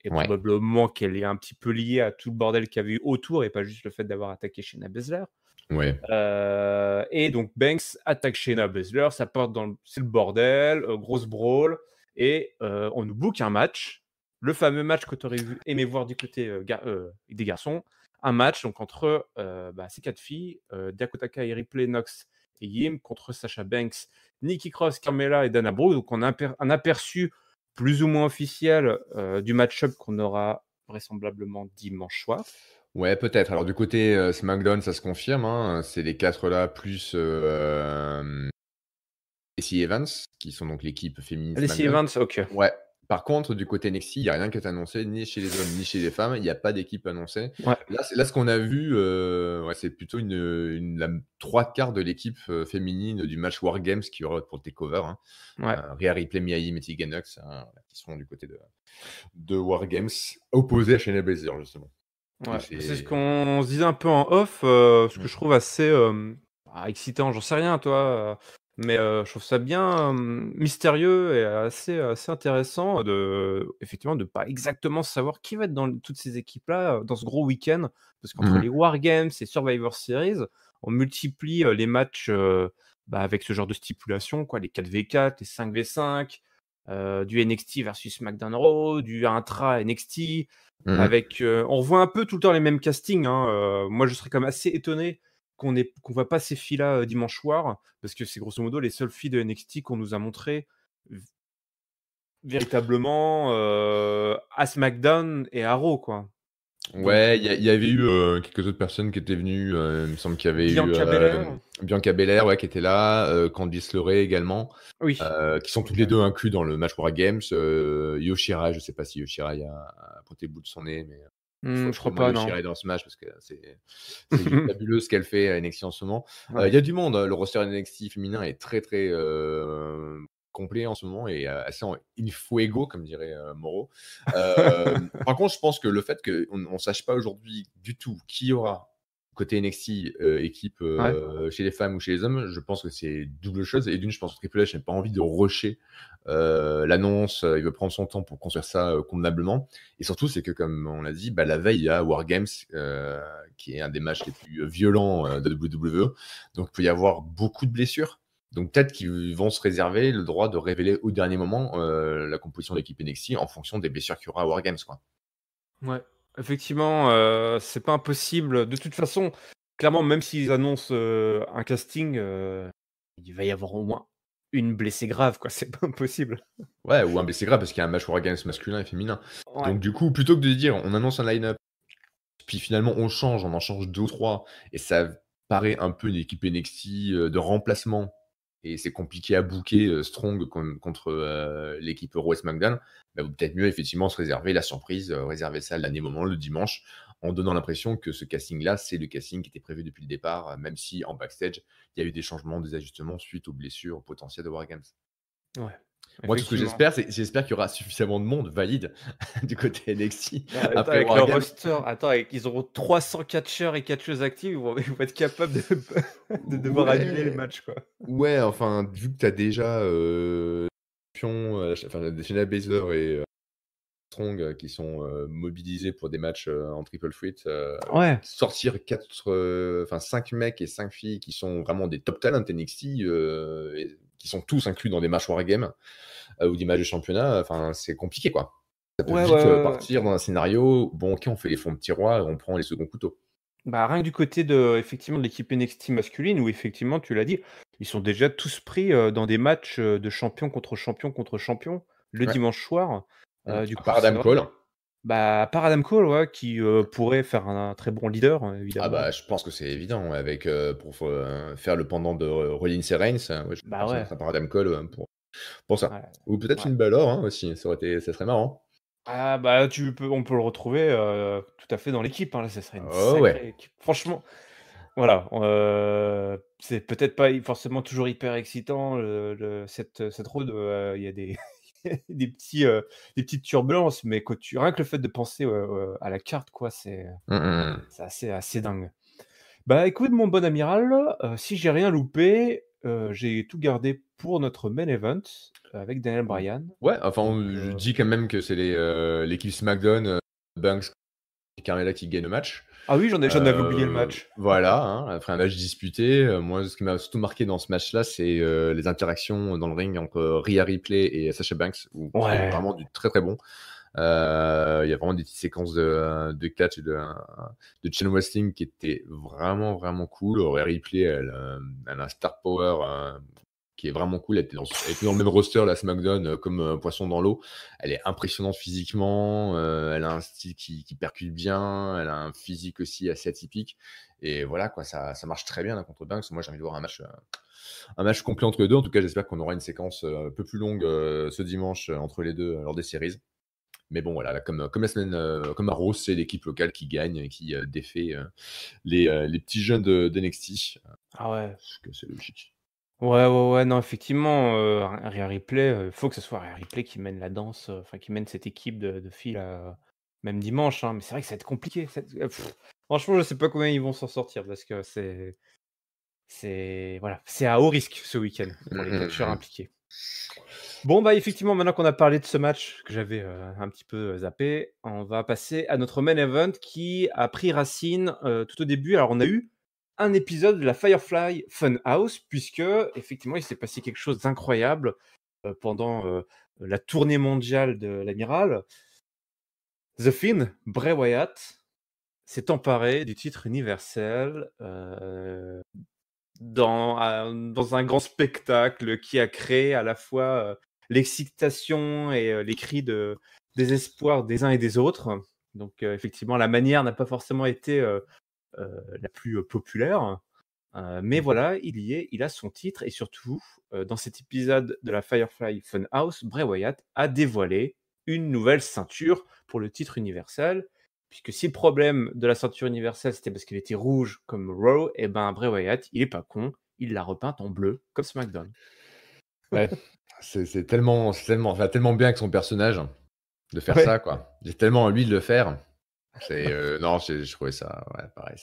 et Ouais, probablement qu'elle est un petit peu liée à tout le bordel qu'il y avait eu autour et pas juste le fait d'avoir attaqué Shayna Baszler. ouais, Et donc Banks attaque Shayna Baszler, ça part dans le c'est le bordel, grosse brawl et on nous book un match, le fameux match que tu aurais aimé voir du côté, des garçons. Un match donc entre, bah, ces 4 filles, Dakota Kai, Ripley, Nox et Yim contre Sasha Banks, Nikki Cross, Carmella et Dana Brooke. Donc on a un aperçu plus ou moins officiel, du match-up qu'on aura vraisemblablement dimanche soir. ouais, peut-être. Alors du côté, SmackDown, ça se confirme, hein, c'est les 4 là plus, Lacey Evans, qui sont donc l'équipe féminine Lacey SmackDown. Evans, OK. Ouais, Par contre, du côté NXT, il y a rien qui est annoncé, ni chez les hommes, ni chez les femmes. Il y a pas d'équipe annoncée. Ouais. Là, ce qu'on a vu, ouais, c'est plutôt la 3/4 de l'équipe, féminine du match War Games qu'il y aura pour le takeover, hein. Ouais. Rhea Ripley, Mia Yim et Tegan Nox, hein, qui seront du côté de War Games, opposés à Shayna Baszler, justement. Ouais, Et c'est ce c'est qu'on se disait un peu en off, ce que Mmh. je trouve assez, excitant, j'en sais rien, toi, mais je trouve ça bien, mystérieux et assez intéressant effectivement, de pas exactement savoir qui va être dans toutes ces équipes-là, dans ce gros week-end. Parce qu'entre Mmh. les War Games et Survivor Series, on multiplie, les matchs, avec ce genre de stipulation, quoi, les 4v4, les 5v5, du NXT versus SmackDown Raw, du intra NXT. Mmh. Avec, on revoit un peu tout le temps les mêmes castings, hein, moi je serais quand même assez étonné qu'on voit pas ces filles-là, dimanche soir, parce que c'est grosso modo les seules filles de NXT qu'on nous a montrées v véritablement, à SmackDown et à Raw, quoi. Donc, Ouais, il y avait eu, quelques autres personnes qui étaient venues, il me semble qu'il y avait eu, Bianca Belair, Bianca Belair, ouais, qui était là, Candice LeRae également, oui, qui sont toutes OK. les 2 inclus dans le match War Games, Io Shirai, je sais pas si Io Shirai a pointé le bout de son nez, mais il faut Je crois absolument pas, Io non. Shirai dans ce match parce que c'est juste fabuleux ce qu'elle fait à NXT en ce moment. Il Ouais. y a du monde, le roster NXT féminin est très, très, complet en ce moment et assez en il fuego comme dirait, Mauro. Par contre, je pense que le fait qu'on sache pas aujourd'hui du tout qui y aura côté NXT, équipe, Ouais. chez les femmes ou chez les hommes, je pense que c'est double chose et d'une, je pense que Triple H n'a pas envie de rusher, l'annonce, il veut prendre son temps pour construire ça, convenablement et surtout, c'est que comme on l'a dit, bah, la veille, il y a War Games, qui est un des matchs les plus violents, de WWE, donc il peut y avoir beaucoup de blessures. Donc peut-être qu'ils vont se réserver le droit de révéler au dernier moment, la composition de l'équipe NXT en fonction des blessures qu'il y aura à War Games, quoi. Ouais, effectivement, c'est pas impossible. De toute façon, clairement, même s'ils annoncent, un casting, il va y avoir au moins une blessée grave, quoi, c'est pas impossible. Ouais, ou un blessé grave parce qu'il y a un match War Games masculin et féminin. Ouais, Donc du coup, plutôt que de dire on annonce un line-up, puis finalement on change, on en change 2 ou 3 et ça paraît un peu une équipe NXT, de remplacement et c'est compliqué à booker, strong contre, l'équipe Raw et SmackDown, bah, vaut peut-être mieux effectivement se réserver la surprise, réserver ça le dernier moment, le dimanche, en donnant l'impression que ce casting-là, c'est le casting qui était prévu depuis le départ, même si en backstage, il y a eu des changements, des ajustements suite aux blessures potentielles de War Games. ouais, Moi, tout ce que effectivement. j'espère, c'est qu'il y aura suffisamment de monde valide du côté NXT Bah, attends, après avec War leur Games. roster, attends, ils auront 300 catcheurs et catcheuses actives, ils vont être capables de de devoir annuler les Ouais, matchs, quoi. ouais, enfin, vu que tu as déjà, champions, enfin, Shayna Baszler et Strong, qui sont, mobilisés pour des matchs, en triple threat, Ouais, sortir 4, enfin 5 mecs et 5 filles qui sont vraiment des top talents NXT, et qui sont tous inclus dans des matchs War Games, ou des matchs de championnat, enfin, c'est compliqué, quoi. Ça peut ouais, ouais, vite, ouais, ouais. partir dans un scénario, bon OK, on fait les fonds de tiroir et on prend les seconds couteaux. Bah, rien que du côté de effectivement, de l'équipe NXT masculine où effectivement, tu l'as dit, ils sont déjà tous pris, dans des matchs, de champion contre champion, le Ouais, dimanche soir. Du à coup, part c'est Adam vrai, Cole. bah, à part Adam Cole, ouais, qui, pourrait faire un très bon leader, Ah évidemment. bah, je pense que c'est évident, ouais, avec, pour faire le pendant de Rollins et Reigns, ouais, je Bah, pense ouais, ça par Adam Cole, pour ça. ouais, Ou peut-être ouais. Finn Balor, hein, aussi, ça serait marrant. Ah, bah, on peut le retrouver, tout à fait dans l'équipe, hein, là, ça serait une Oh ouais. sacrée équipe. Franchement, voilà, c'est peut-être pas forcément toujours hyper excitant, cette road, il y a des des petits, des petites turbulences, mais quand tu rien que le fait de penser, à la carte, quoi, Mmh, mmh mh. c'est assez dingue. Bah, écoute, mon bon amiral, si j'ai rien loupé, j'ai tout gardé pour notre main event avec Daniel Ou Bryan, ouais, enfin, donc je dis quand même que c'est l'équipe SmackDown, Banks et Carmella qui gagne le match. ah oui, j'en avais oublié le match. Voilà, hein, après un match disputé, moi ce qui m'a surtout marqué dans ce match-là, c'est, les interactions dans le ring entre Rhea Ripley et Sasha Banks, où qui est Ouais, vraiment du très, très bon. Il y a vraiment des petites séquences de catch et de chain wrestling qui étaient vraiment, vraiment cool. Rhea Ripley, elle a un star power, qui est vraiment cool. Elle était dans le même roster, la SmackDown, comme un poisson dans l'eau. Elle est impressionnante physiquement, elle a un style qui percute bien, elle a un physique aussi assez atypique. Et voilà, quoi, ça marche très bien l'un contre Banks. Moi, j'ai envie de voir un match complet entre les deux. En tout cas, j'espère qu'on aura une séquence un peu plus longue ce dimanche entre les deux lors des séries. Mais bon, voilà, comme la semaine, comme à Raw, c'est l'équipe locale qui gagne et qui défait les petits jeunes de NXT. Ah ouais. Parce que c'est logique. Ouais, non, effectivement, Rhea Ripley, faut que ce soit Rhea Ripley qui mène la danse, enfin qui mène cette équipe de filles là, même dimanche, hein. Mais c'est vrai que ça va être compliqué. Franchement, je sais pas combien ils vont s'en sortir parce que voilà, c'est à haut risque ce week-end pour les catcheurs impliqués. Bon, bah effectivement, maintenant qu'on a parlé de ce match que j'avais un petit peu zappé, on va passer à notre main event qui a pris racine tout au début. Alors, on a eu un épisode de la Firefly Funhouse, puisque effectivement, il s'est passé quelque chose d'incroyable pendant la tournée mondiale de l'Amiral. The Fiend, Bray Wyatt, s'est emparé du titre universel dans un grand spectacle qui a créé à la fois l'excitation et les cris de désespoir des uns et des autres. Donc effectivement, la manière n'a pas forcément été la plus populaire. Mais voilà, il a son titre et surtout, dans cet épisode de la Firefly Funhouse, Bray Wyatt a dévoilé une nouvelle ceinture pour le titre universel. Puisque si le problème de la ceinture universelle, c'était parce qu'elle était rouge comme Raw, et ben Bray Wyatt, il est pas con, il l'a repeinte en bleu comme SmackDown. Ouais, c'est tellement, ça va tellement bien avec son personnage de faire Ouais. ça, quoi. J'ai tellement envie de le faire. Non, je trouvais ça, ouais, pareil,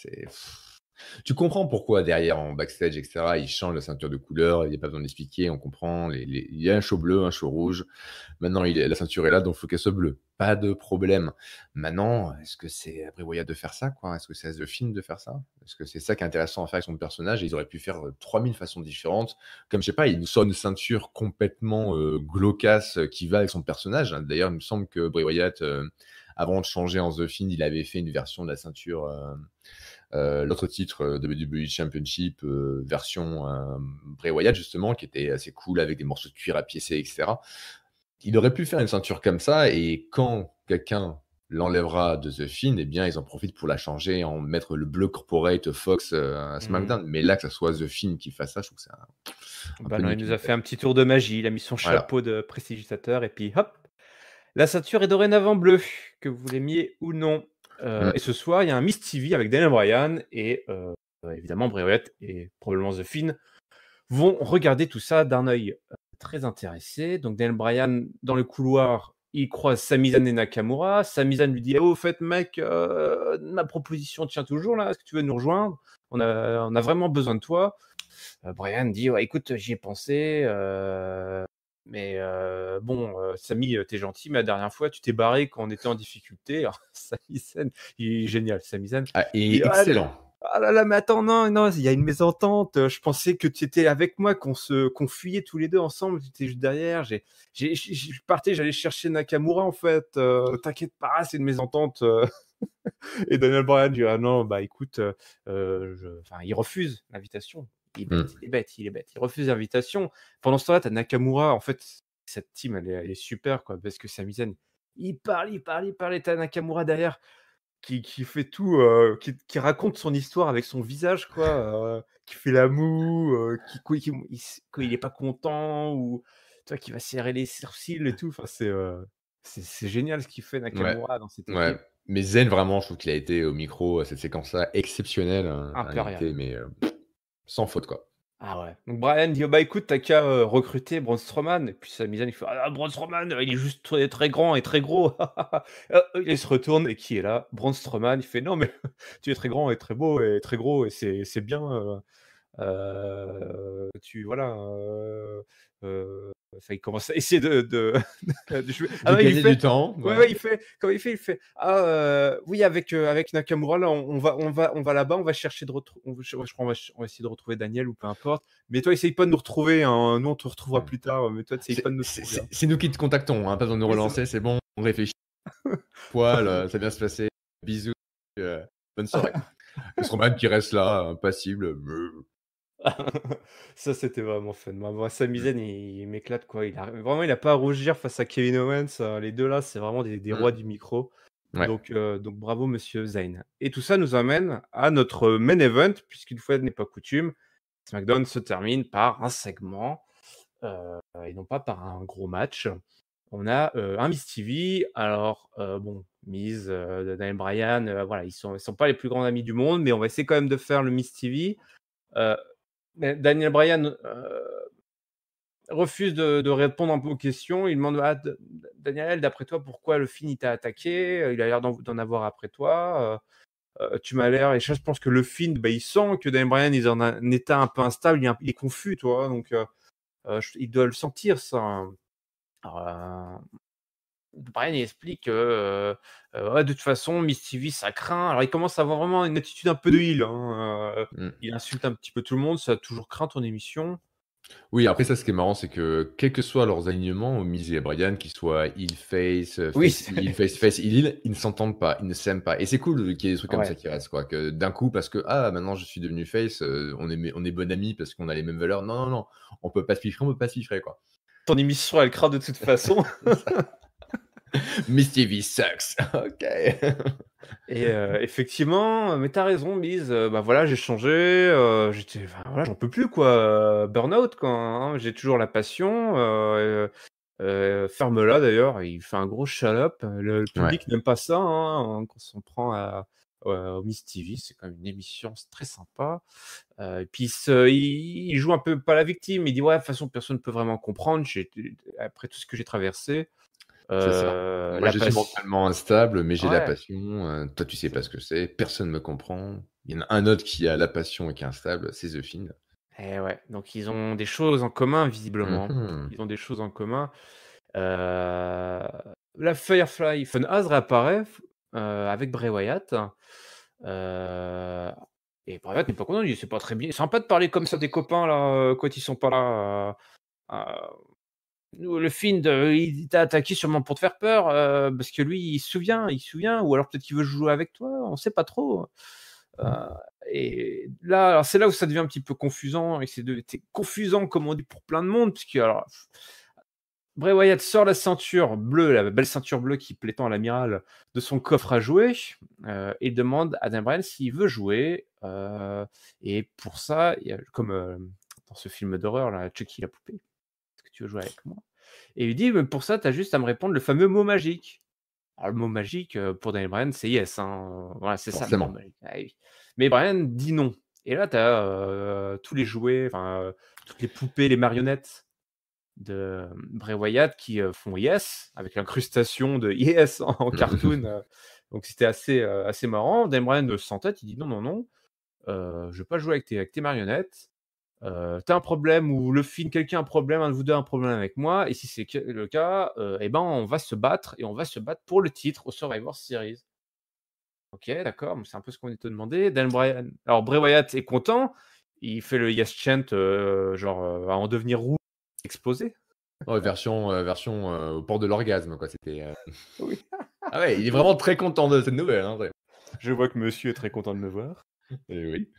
tu comprends pourquoi derrière en backstage, etc., ils changent la ceinture de couleur, il n'y a pas besoin d'expliquer, on comprend. Il y a un show bleu, un show rouge. Maintenant, la ceinture est là, donc il faut qu'elle soit bleue. Pas de problème. Maintenant, est-ce que c'est à Bray Wyatt de faire ça, quoi? Est-ce que c'est à The Fiend de faire ça? Est-ce que c'est ça qui est intéressant à faire avec son personnage? Et ils auraient pu faire 3000 façons différentes. Comme, je sais pas, il nous sort une ceinture complètement glaucasse qui va avec son personnage. D'ailleurs, il me semble que Bray Wyatt, avant de changer en The Fiend, il avait fait une version de la ceinture... l'autre titre WWE Championship version Bray Wyatt justement, qui était assez cool avec des morceaux de cuir à piécer, etc. Il aurait pu faire une ceinture comme ça, et quand quelqu'un l'enlèvera de The Fiend, eh bien ils en profitent pour la changer, en mettre le bleu corporate Fox à SmackDown. Mais là, que ça soit The Fiend qui fasse ça, je trouve que c'est un peu Non, il nul. nous a fait un petit tour de magie, il a mis son Voilà. chapeau de prestidigitateur et puis hop, la ceinture est dorénavant bleue, que vous l'aimiez ou non. Et ce soir, il y a un Miss TV avec Daniel Bryan et évidemment Bray Wyatt et probablement The Fiend vont regarder tout ça d'un œil très intéressé. Donc Daniel Bryan, dans le couloir, il croise Sami Zayn et Nakamura. Sami Zayn lui dit « Oh, au fait, mec, ma proposition tient toujours, là. Est-ce que tu veux nous rejoindre ? On a vraiment besoin de toi. » Bryan dit « Ouais, écoute, j'y ai pensé. Mais bon, Sami, t'es gentil, mais la dernière fois, tu t'es barré quand on était en difficulté. » Alors, Sami Zayn, il est génial, Sami Zayn. Et excellent. Ah là là, mais attends, non, il y a une mésentente. Je pensais que tu étais avec moi, qu'on fuyait tous les deux ensemble. Tu étais juste derrière. Je partais, j'allais chercher Nakamura en fait. T'inquiète pas, c'est une mésentente. Et Daniel Bryan dit ah non, bah écoute, il refuse l'invitation. Il est bête. Il refuse l'invitation. Pendant ce temps-là, t'as Nakamura. En fait, cette team, elle est super quoi, parce que Sami Zayn, il parle, et t'as Nakamura derrière qui fait tout, qui raconte son histoire avec son visage, quoi, qui fait la moue, quand il est pas content ou tu vois, qui va serrer les sourcils et tout. Enfin, c'est génial ce qu'il fait Ouais, Nakamura dans cette ouais. équipe. Mais Zen, vraiment, je trouve qu'il a été au micro à cette séquence-là exceptionnelle. Enfin, il Impérial. était, mais sans faute, quoi. Ah ouais. Donc Bryan dit: «Oh bah écoute, t'as qu'à, recruter Braun Strowman» et puis Sami Zayn il fait: «Ah Braun Strowman, il est juste très, très grand et très gros». Il se retourne et qui est là? Braun Strowman. Il fait: «Non mais tu es très grand et très beau et très gros et c'est bien, tu voilà, enfin il commence à essayer de jouer. Ah De non, il lui gagner fait du temps, ouais, ouais. il fait comment il fait? Il fait: «Ah, oui avec Nakamura là on va là-bas, on va chercher de retrouver je crois on va essayer de retrouver Daniel ou peu importe. Mais toi essaye pas de nous retrouver, hein, nous on te retrouvera plus tard, mais toi essaye pas de nous trouver, hein». C'est nous qui te contactons, hein, pas besoin de nous Oui, c'est ça. relancer, c'est bon, on réfléchit. Poil, ça va bien se passer. Bisous, bonne soirée. Et Strowman qui reste là, impassible. Ça, c'était vraiment fun. Moi, Sami Zayn, il m'éclate, quoi. Il a pas à rougir face à Kevin Owens. Les 2 là, c'est vraiment des Mmh. rois du micro. Ouais. Donc bravo monsieur Zayn. Et tout ça nous amène à notre main event, puisqu'une fois n'est pas coutume, SmackDown se termine par un segment, et non pas par un gros match. On a, un Miz TV. Alors, bon, Miz, Daniel Bryan, voilà, ils sont pas les plus grands amis du monde, mais on va essayer quand même de faire le Miz TV. Heu, mais Daniel Bryan, refuse de répondre un peu aux questions. Il demande: «Ah, Daniel, d'après toi, pourquoi le Finn il t'a attaqué? Il a l'air d'en avoir après toi, tu m'as l'air». Et ça, je pense que le Finn, bah, il sent que Daniel Bryan il est dans un état un peu instable, il est confus, tu vois? Donc il doit le sentir ça, hein. Alors, Bryan il explique que, ouais, de toute façon, Miss TV ça craint. Alors il commence à avoir vraiment une attitude un peu de heel, hein, Mmh. il insulte un petit peu tout le monde: «Ça a toujours craint ton émission». Oui, après ça, ce qui est marrant, c'est que quels que soient leurs alignements, Miz et Bryan, qu'ils soient heel face, Oui, face heel, face heel, ils ne s'entendent pas, ils ne s'aiment pas et c'est cool qu'il y ait des trucs comme ça ouais. qui restent, quoi, que d'un coup parce que: «Ah maintenant je suis devenu face, on est bons amis parce qu'on a les mêmes valeurs». Non, non, non, on peut pas se piffrer, on peut pas se piffrer, quoi. Ton émission elle craint de toute façon. Miss TV sucks. OK. Et effectivement, mais tu as raison Miz, bah, voilà, j'ai changé, enfin, voilà, j'en peux plus quoi, burn-out quoi, hein. J'ai toujours la passion, ferme-la d'ailleurs. Il fait un gros shut up, le Ouais, public n'aime pas ça, hein, quand on s'en prend au Miz TV. C'est quand même une émission, c'est très sympa, et puis il joue un peu pas la victime, il dit: «Ouais, de toute façon personne ne peut vraiment comprendre, après tout ce que j'ai traversé, c'est ça. Moi, la je suis passion». mentalement instable, mais j'ai la Ouais. passion, toi, tu sais pas ce que c'est, personne me comprend. Il y en a un autre qui a la passion et qui est instable, c'est The Fiend. Et ouais, donc ils ont des choses en commun visiblement. Mmh. Ils ont des choses en commun. Heu, la Firefly Funhouse réapparaît avec Bray Wyatt, heu et Bray Wyatt n'est pas content, il dit: «C'est pas très bien sympa de parler comme ça des copains là, quand ils sont pas là, nous le Fiend, il t'a attaqué sûrement pour te faire peur, parce que lui il se souvient ou alors peut-être qu'il veut jouer avec toi, on sait pas trop». Heu et là, alors c'est là où ça devient un petit peu confusant et c'est confusant comme on dit pour plein de monde puisque alors Bray Wyatt sort la ceinture bleue, la belle ceinture bleue qui plaît tant à l'amiral, de son coffre à jouer, et demande à Daniel Bryan s'il veut jouer, et pour ça, il y a comme, dans ce film d'horreur là, Chucky la poupée: «Est-ce que tu veux jouer avec moi?» Et il lui dit: «Mais pour ça, tu as juste à me répondre le fameux mot magique». Alors le mot magique, pour Daniel Bryan, c'est yes, hein, voilà, c'est ça le mot Forcément. magique. Ah oui. Mais Bryan dit non. Et là, tu as, tous les jouets, enfin, toutes les poupées, les marionnettes de Bray Wyatt qui, font yes, avec l'incrustation de yes en cartoon, donc c'était assez marrant. Daniel Bryan, s'entête, il dit: «Non, non, non, je veux pas jouer avec tes marionnettes. Tu un problème ou le film quelqu'un a un problème, un de vous 2 a un problème avec moi et si c'est le cas, et ben, on va se battre et on va se battre pour le titre au Survivor Series». OK, d'accord, c'est un peu ce qu'on venait de te demander. Dan Bryan alors Bray Wyatt est content, il fait le yes chant, genre, à en devenir rouge, exploser. Ouais, version, au port de l'orgasme, quoi, c'était, Oui. ah ouais, il est vraiment très content de cette nouvelle, hein, ouais. Je vois que monsieur est très content de me voir. Et oui.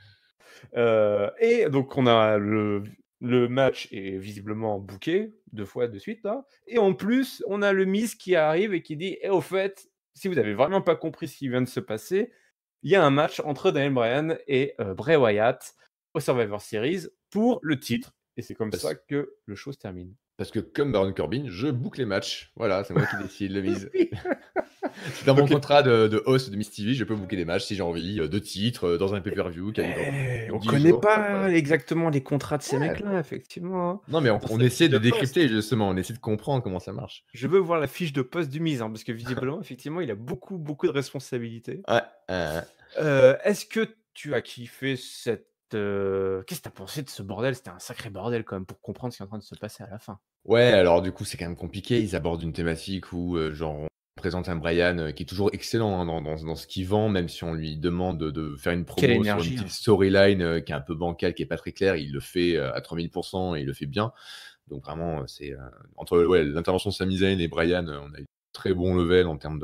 Et donc on a le match est visiblement booké 2 fois de suite là et en plus, on a le Miz qui arrive et qui dit: «Et au fait, si vous avez vraiment pas compris ce qui vient de se passer, il y a un match entre Daniel Bryan et Bray Wyatt au Survivor Series pour le titre». Et c'est comme ça Parce que le show se termine. parce que comme Baron Corbin, je book les matchs. Voilà, c'est moi qui décide le mise. Oui. C'est dans mon Donc contrat de host de Miss TV, je peux booker des matchs si j'ai envie, de titres, dans un pay-per-view qui a lieu dans on 10 connaît jours, pas de pas problème. exactement les contrats de ces Ouais. mecs-là, effectivement, hein, Non, mais on dans on sa essaie fiche de de poste. décrypter justement, on essaie de comprendre comment ça marche. Je veux voir la fiche de poste du Miz, hein, parce que visiblement, effectivement, il a beaucoup, beaucoup de responsabilités. Ouais, ouais. Est-ce que tu as kiffé qu'est-ce que tu as pensé de ce bordel? C'était un sacré bordel quand même pour comprendre ce qui est en train de se passer à la fin. Ouais, alors du coup, c'est quand même compliqué. Ils abordent une thématique où, genre, on présente un Brian, qui est toujours excellent, hein, dans ce qu'il vend, même si on lui demande de faire une Quelle promo sur une énergie, petite hein. storyline, qui est un peu bancale, qui est pas très claire. Il le fait, à 3000 et il le fait bien. Donc vraiment, c'est, entre, ouais, l'intervention de Sami Zayn et Brian, on a eu très bon level en termes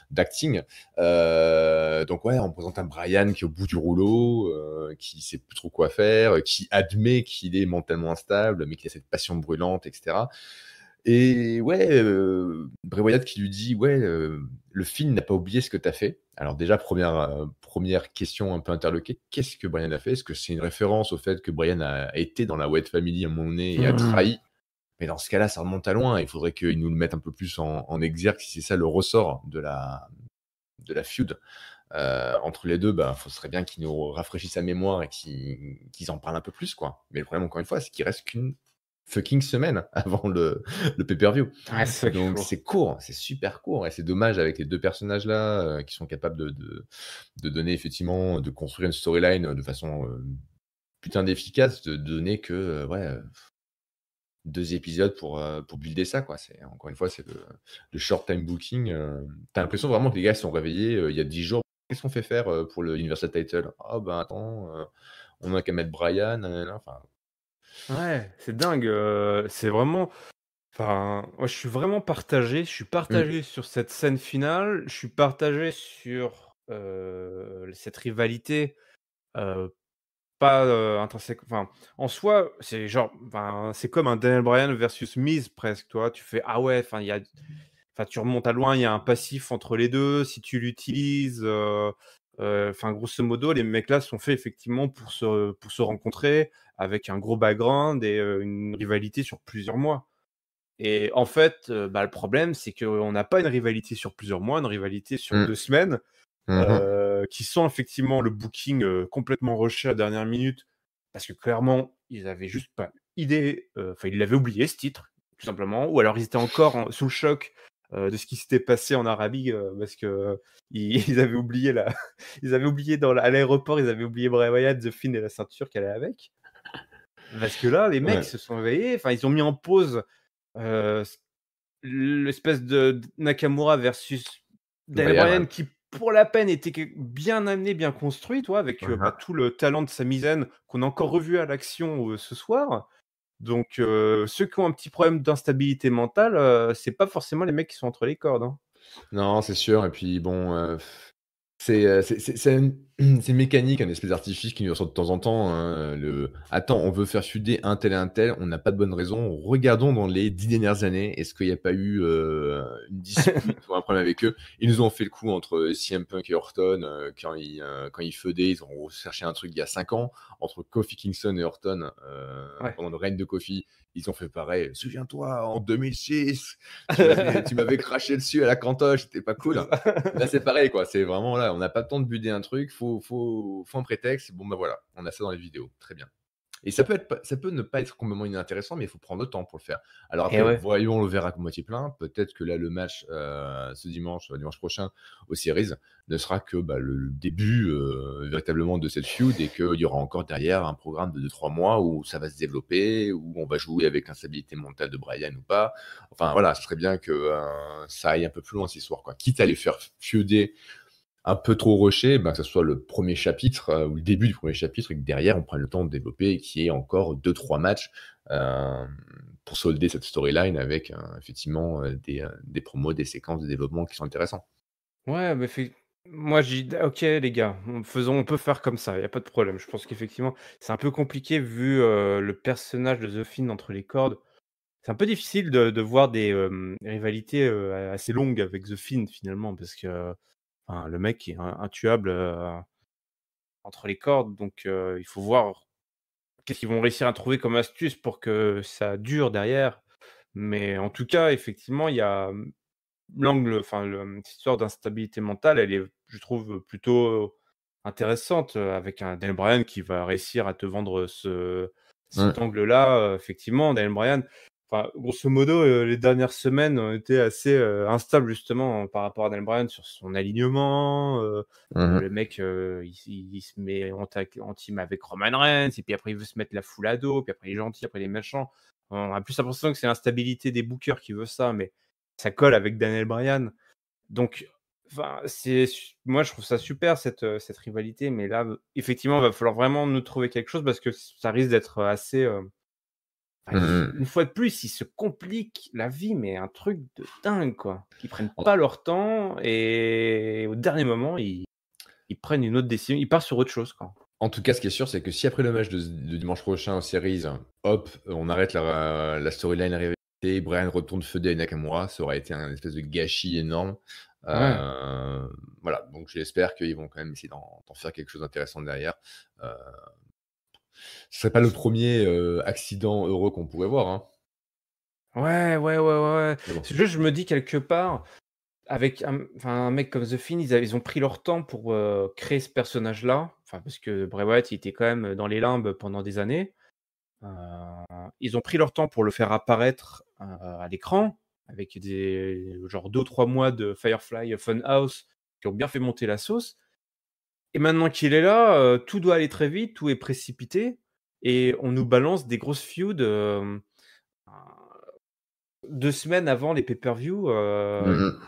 d'acting. Donc ouais, on présente un Brian qui est au bout du rouleau, qui sait plus trop quoi faire, qui admet qu'il est mentalement instable, mais qui a cette passion brûlante, etc. Et ouais, Bray Wyatt qui lui dit: «Ouais, le film n'a pas oublié ce que tu as fait». Alors déjà, première question un peu interloquée, qu'est-ce que Brian a fait? Est-ce que c'est une référence au fait que Brian a été dans la Wyatt Family à un moment donné et a trahi? Mais dans ce cas-là, ça remonte à loin. Il faudrait qu'ils nous le mettent un peu plus en exergue si c'est ça le ressort de la feud, entre les 2. Ben, ce serait bien qu'ils nous rafraîchissent sa mémoire et qu'ils en parlent un peu plus, quoi. Mais le problème, encore une fois, c'est qu'il reste qu'une fucking semaine avant le pay-per-view. Ouais, c'est ça qu'il Donc faut. c'est court, c'est super court et c'est dommage avec les 2 personnages-là, qui sont capables de donner effectivement de construire une storyline, de façon, putain d'efficace, de donner que, ouais, 2 épisodes pour builder ça, quoi. C'est encore une fois, c'est le short time booking, tu l'impression vraiment que les gars se sont réveillés, il y a 10 jours: «Qu'est-ce qu'on fait faire, pour le Universal Title?» «Ah ben attends, on a qu'à mettre Bryan, nanana», enfin Ouais, c'est dingue, c'est vraiment enfin, moi, je suis vraiment partagé. Je suis mmh, partagé sur cette scène finale, je suis partagé sur, cette rivalité, heu, pas, intrinsèque enfin, en soi, c'est genre enfin, c'est comme un Daniel Bryan versus Miz presque, tu vois? Tu fais: «Ah ouais», enfin, il y a enfin, tu remontes à loin, il y a un passif entre les 2 si tu l'utilises, enfin, grosso modo, les mecs là sont faits effectivement pour se rencontrer avec un gros background et une rivalité sur plusieurs mois. Et en fait, bah, le problème, c'est qu'on n'a pas une rivalité sur plusieurs mois, une rivalité sur mmh, 2 semaines, mmh qui sent effectivement le booking, complètement rushé à la dernière minute. Parce que clairement, ils avaient juste pas idée, enfin, ils l'avaient oublié ce titre, tout simplement. Ou alors ils étaient encore sous le choc, de ce qui s'était passé en Arabie, parce qu'ils ils avaient oublié la ils avaient oublié à l'aéroport, ils avaient oublié Bray Wyatt, The Fiend et la ceinture qu'elle allait avec. Parce que là, les mecs ouais, se sont réveillés, enfin, ils ont mis en pause, s l'espèce de Nakamura versus Daniel Bryan, ouais. Bryan qui, pour la peine, était bien amené, bien construit, tu vois? Avec, Mmh bah, mh. tout le talent de Sami Zayn qu'on a encore revu à l'action, ce soir. Donc, ceux qui ont un petit problème d'instabilité mentale, c'est pas forcément les mecs qui sont entre les cordes, hein. Non, c'est sûr et puis bon, c'est une c'est une mécanique, un espèce d'artifice qui nous ressort de temps en temps, hein, «Attends, on veut faire fuder un tel et un tel, on n'a pas de bonne raison. Regardons dans les 10 dernières années, est-ce qu'il y a pas eu, une dispute ou un problème avec eux?» Ils nous ont fait le coup entre CM Punk et Orton, quand ils feudaient, ils ont cherché un truc il y a 5 ans. Entre Kofi Kingston et Orton, Ouais. pendant le règne de Kofi, ils ont fait pareil: «Souviens-toi, en 2006, tu m'avais craché dessus à la cantoche, c'était pas C'est cool?» ça. Là, c'est pareil, quoi. C'est vraiment là, on n'a pas le temps de buder un truc, faut un prétexte. Bon, bah, voilà, on a ça dans les vidéos. Très bien. Et ça peut ne pas être complètement inintéressant, mais il faut prendre le temps pour le faire. Alors Et après, ouais. voyons le verre à moitié plein. Peut-être que là, le match, ce dimanche prochain aux Series ne sera que, bah, le début, véritablement de cette feud et qu'il y aura encore derrière un programme de 2-3 mois où ça va se développer, où on va jouer avec l'instabilité mentale de Bryan ou pas. Enfin voilà, ce serait bien que, ça aille un peu plus loin cette histoire, quoi. Quitte à les faire feuder un peu trop rushé, ben, que ce soit le premier chapitre, ou le début du premier chapitre et que derrière on prenne le temps de développer et qu'il y ait encore 2-3 matchs, pour solder cette storyline avec, effectivement, des promos, des séquences de développement qui sont intéressants. Ouais, mais moi, j'ai dit: «OK les gars, on peut faire comme ça, il y a pas de problème». Je pense qu'effectivement, c'est un peu compliqué vu, le personnage de The Fiend entre les cordes. C'est un peu difficile de voir des, rivalités, assez longues avec The Fiend finalement parce que, enfin, le mec est intuable, entre les cordes donc il faut voir qu'est-ce qu'ils vont réussir à trouver comme astuce pour que ça dure derrière. Mais en tout cas, effectivement, il y a, l'angle enfin cette histoire d'instabilité mentale, elle est, je trouve, plutôt intéressante, avec un Daniel Bryan qui va réussir à te vendre Mmh. cet angle-là, effectivement. Daniel Bryan, enfin, grosso modo, les dernières semaines ont été assez, instables justement par rapport à Daniel Bryan sur son alignement, Mmh mh. le mec, il se met en team avec Roman Reigns et puis après il veut se mettre la foule à dos, puis après il est gentil, après il est méchant. On a plus l'impression que c'est l'instabilité des bookers qui veut ça, mais ça colle avec Daniel Bryan. Donc, enfin, moi je trouve ça super cette rivalité, mais là, effectivement, il va falloir vraiment nous trouver quelque chose parce que ça risque d'être assez, Enfin, une fois de plus, ils se compliquent la vie, mais un truc de dingue, quoi. Ils prennent pas leur temps et au dernier moment, ils prennent une autre décision. Ils partent sur autre chose, quoi. En tout cas, ce qui est sûr, c'est que si après le match de dimanche prochain aux Series, hop, on arrête la storyline rivalité, Brian retourne feuder Nakamura, ça aurait été un espèce de gâchis énorme. Ouais. Voilà, donc j'espère qu'ils vont quand même essayer d'en faire quelque chose d'intéressant derrière. Ce serait pas le premier accident heureux qu'on pourrait voir, hein. Ouais. Mais bon. C'est juste, je me dis quelque part, avec un mec comme The Fiend, ils ont pris leur temps pour créer ce personnage-là. Enfin, parce que Bray Wyatt, il était quand même dans les limbes pendant des années. Ils ont pris leur temps pour le faire apparaître à l'écran, avec genre 2 ou 3 mois de Firefly Funhouse qui ont bien fait monter la sauce. Et maintenant qu'il est là, tout doit aller très vite, tout est précipité et on nous balance des grosses feuds, 2 semaines avant les pay-per-view,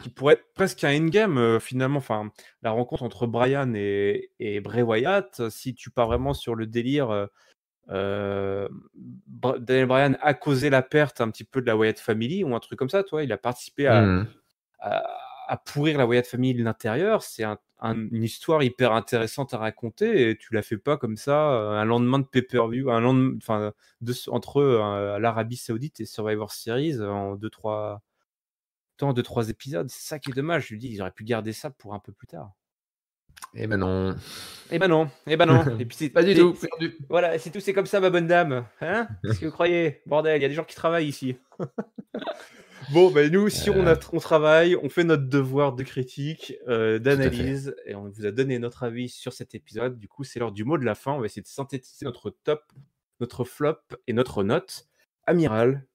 qui pourraient être presque un endgame, finalement. Enfin, la rencontre entre Bryan et Bray Wyatt, si tu pars vraiment sur le délire, Daniel Bryan a causé la perte un petit peu de la Wyatt Family ou un truc comme ça, tu vois? Il a participé à pourrir la Wyatt Family de l'intérieur. C'est une histoire hyper intéressante à raconter et tu la fais pas comme ça, un lendemain de pay-per-view, enfin, entre l'Arabie Saoudite et Survivor Series en 2-3 épisodes. C'est ça qui est dommage. Je lui dis, ils auraient pu garder ça pour un peu plus tard. Eh ben non. Eh ben non, eh ben non. Et puis c'est Pas du tout, perdu. voilà, c'est tout, c'est comme ça, ma bonne dame. Hein? Qu'est-ce que vous croyez? Bordel, il y a des gens qui travaillent ici. Bon, ben nous, si on travaille, on fait notre devoir de critique, d'analyse, et on vous a donné notre avis sur cet épisode. Du coup, c'est l'heure du mot de la fin. On va essayer de synthétiser notre top, notre flop et notre note. Amiral.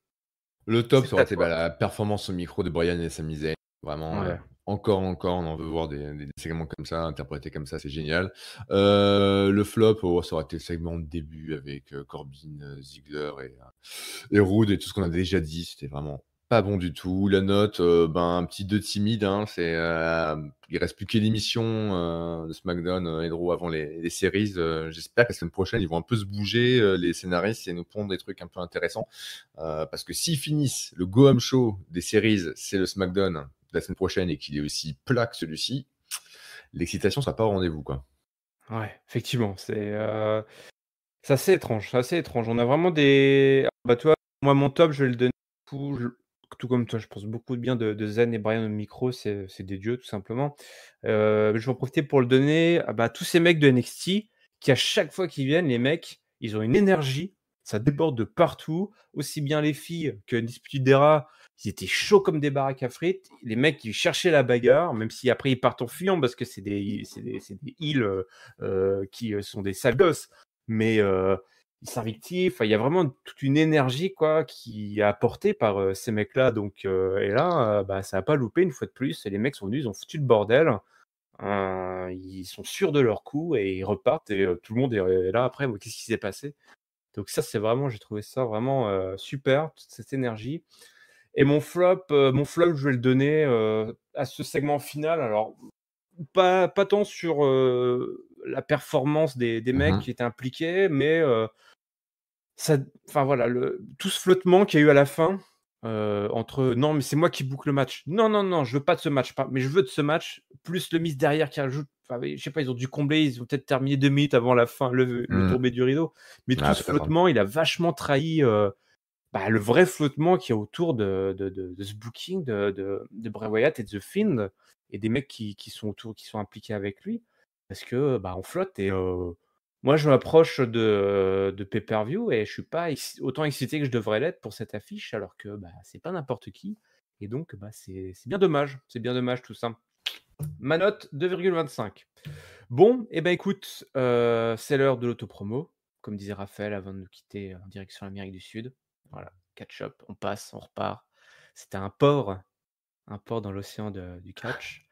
Le top, c'est ça aurait à été toi. la performance au micro de Brian et Sami Zayn. Vraiment, Ouais. encore, on en veut voir des segments comme ça, interprétés comme ça, c'est génial. Le flop, ça aurait été le segment de début avec Corbin, Ziggler et Roode et tout ce qu'on a déjà dit. C'était vraiment pas bon du tout. La note, un petit 2 timide, hein, il reste plus que l'émission de SmackDown et de Raw avant les séries. J'espère que la semaine prochaine, ils vont un peu se bouger, les scénaristes, et nous pondre des trucs un peu intéressants. Parce que s'ils finissent le Go-Home Show des séries, c'est le SmackDown de la semaine prochaine et qu'il est aussi plat que celui-ci, l'excitation sera pas au rendez-vous, quoi. Ouais, effectivement, c'est assez étrange, c'est assez étrange. On a vraiment des bah, toi, moi, mon top, je vais le donner tout comme toi, je pense beaucoup de bien de Zen et Brian au micro, c'est des dieux, tout simplement. Je vais en profiter pour le donner à tous ces mecs de NXT qui, à chaque fois qu'ils viennent, les mecs, ils ont une énergie, ça déborde de partout, aussi bien les filles que Dispute Era, ils étaient chauds comme des baraques à frites. Les mecs, ils cherchaient la bagarre, même si après ils partent en fuyant parce que c'est des heels qui sont des sales gosses. Mais ils s'invictivent. Enfin, il y a vraiment toute une énergie quoi qui est apportée par ces mecs-là. Donc et là, ça a pas loupé une fois de plus. Et les mecs sont venus, ils ont foutu le bordel. Ils sont sûrs de leur coup et ils repartent. Et tout le monde est là après. Qu'est-ce qui s'est passé? Donc ça, c'est vraiment, j'ai trouvé ça vraiment super, toute cette énergie. Et mon flop, je vais le donner à ce segment final. Alors, pas tant sur la performance des mecs qui étaient impliqués, mais enfin voilà, tout ce flottement qu'il y a eu à la fin entre non, mais c'est moi qui boucle le match. Non, non, non, je veux pas de ce match, mais je veux de ce match, plus le Miz derrière qui rajoute. Enfin, je sais pas, ils ont dû combler, ils ont peut-être terminé 2 minutes avant la fin, le tombé du rideau. Mais tout ce Peut-être, hein. flottement, il a vachement trahi le vrai flottement qu'il y a autour de ce booking de Bray Wyatt et de The Fiend et des mecs qui sont autour, qui sont impliqués avec lui. Parce que on flotte et moi je m'approche de pay-per-view et je suis pas autant excité que je devrais l'être pour cette affiche alors que c'est pas n'importe qui. Et donc c'est bien dommage. C'est bien dommage tout ça. Ma note 2,25. Bon, et écoute, c'est l'heure de l'autopromo, comme disait Raphaël avant de nous quitter en direction l'Amérique du Sud. Voilà, catch-up, on passe, on repart. C'était un port dans l'océan du catch.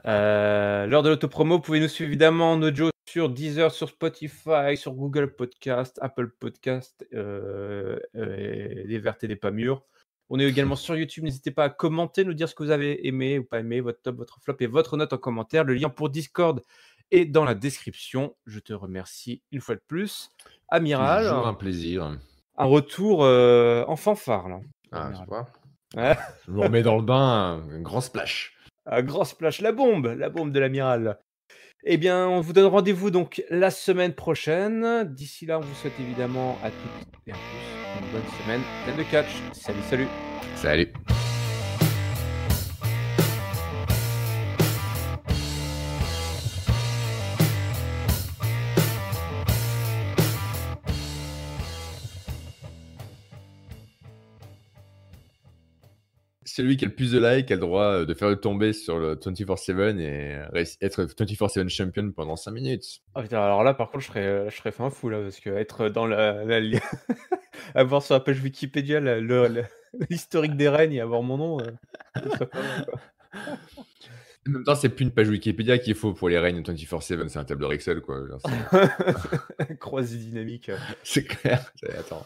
L'heure de l'autopromo, vous pouvez nous suivre évidemment en audio sur Deezer, sur Spotify, sur Google Podcast, Apple Podcast, des vertes et des pas mûres. On est également sur YouTube, n'hésitez pas à commenter, nous dire ce que vous avez aimé ou pas aimé, votre top, votre flop et votre note en commentaire. Le lien pour Discord est dans la description. Je te remercie une fois de plus. Amiral, Toujours un plaisir. un retour en fanfare, là, Ah, tu l'amiral. vois? Ouais, Je me remets dans le bain, un grand splash. un grand splash, la bombe de l'amiral. Eh bien, on vous donne rendez-vous donc la semaine prochaine. D'ici là, on vous souhaite évidemment à toutes et à tous une bonne semaine pleine de catch. Salut, salut. Salut. Celui qui a le plus de likes a le droit, de faire le tomber sur le 24/7 et être 24/7 champion pendant 5 minutes. Ah putain, alors là, par contre, je serais fin fou là, parce que être dans avoir sur la page Wikipédia l'historique des règnes et avoir mon nom, ce serait pas mal, quoi. En même temps, c'est plus une page Wikipédia qu'il faut pour les règnes 24/7, c'est un tableur Excel, quoi. Genre, Croisé dynamique. c'est clair. Attends.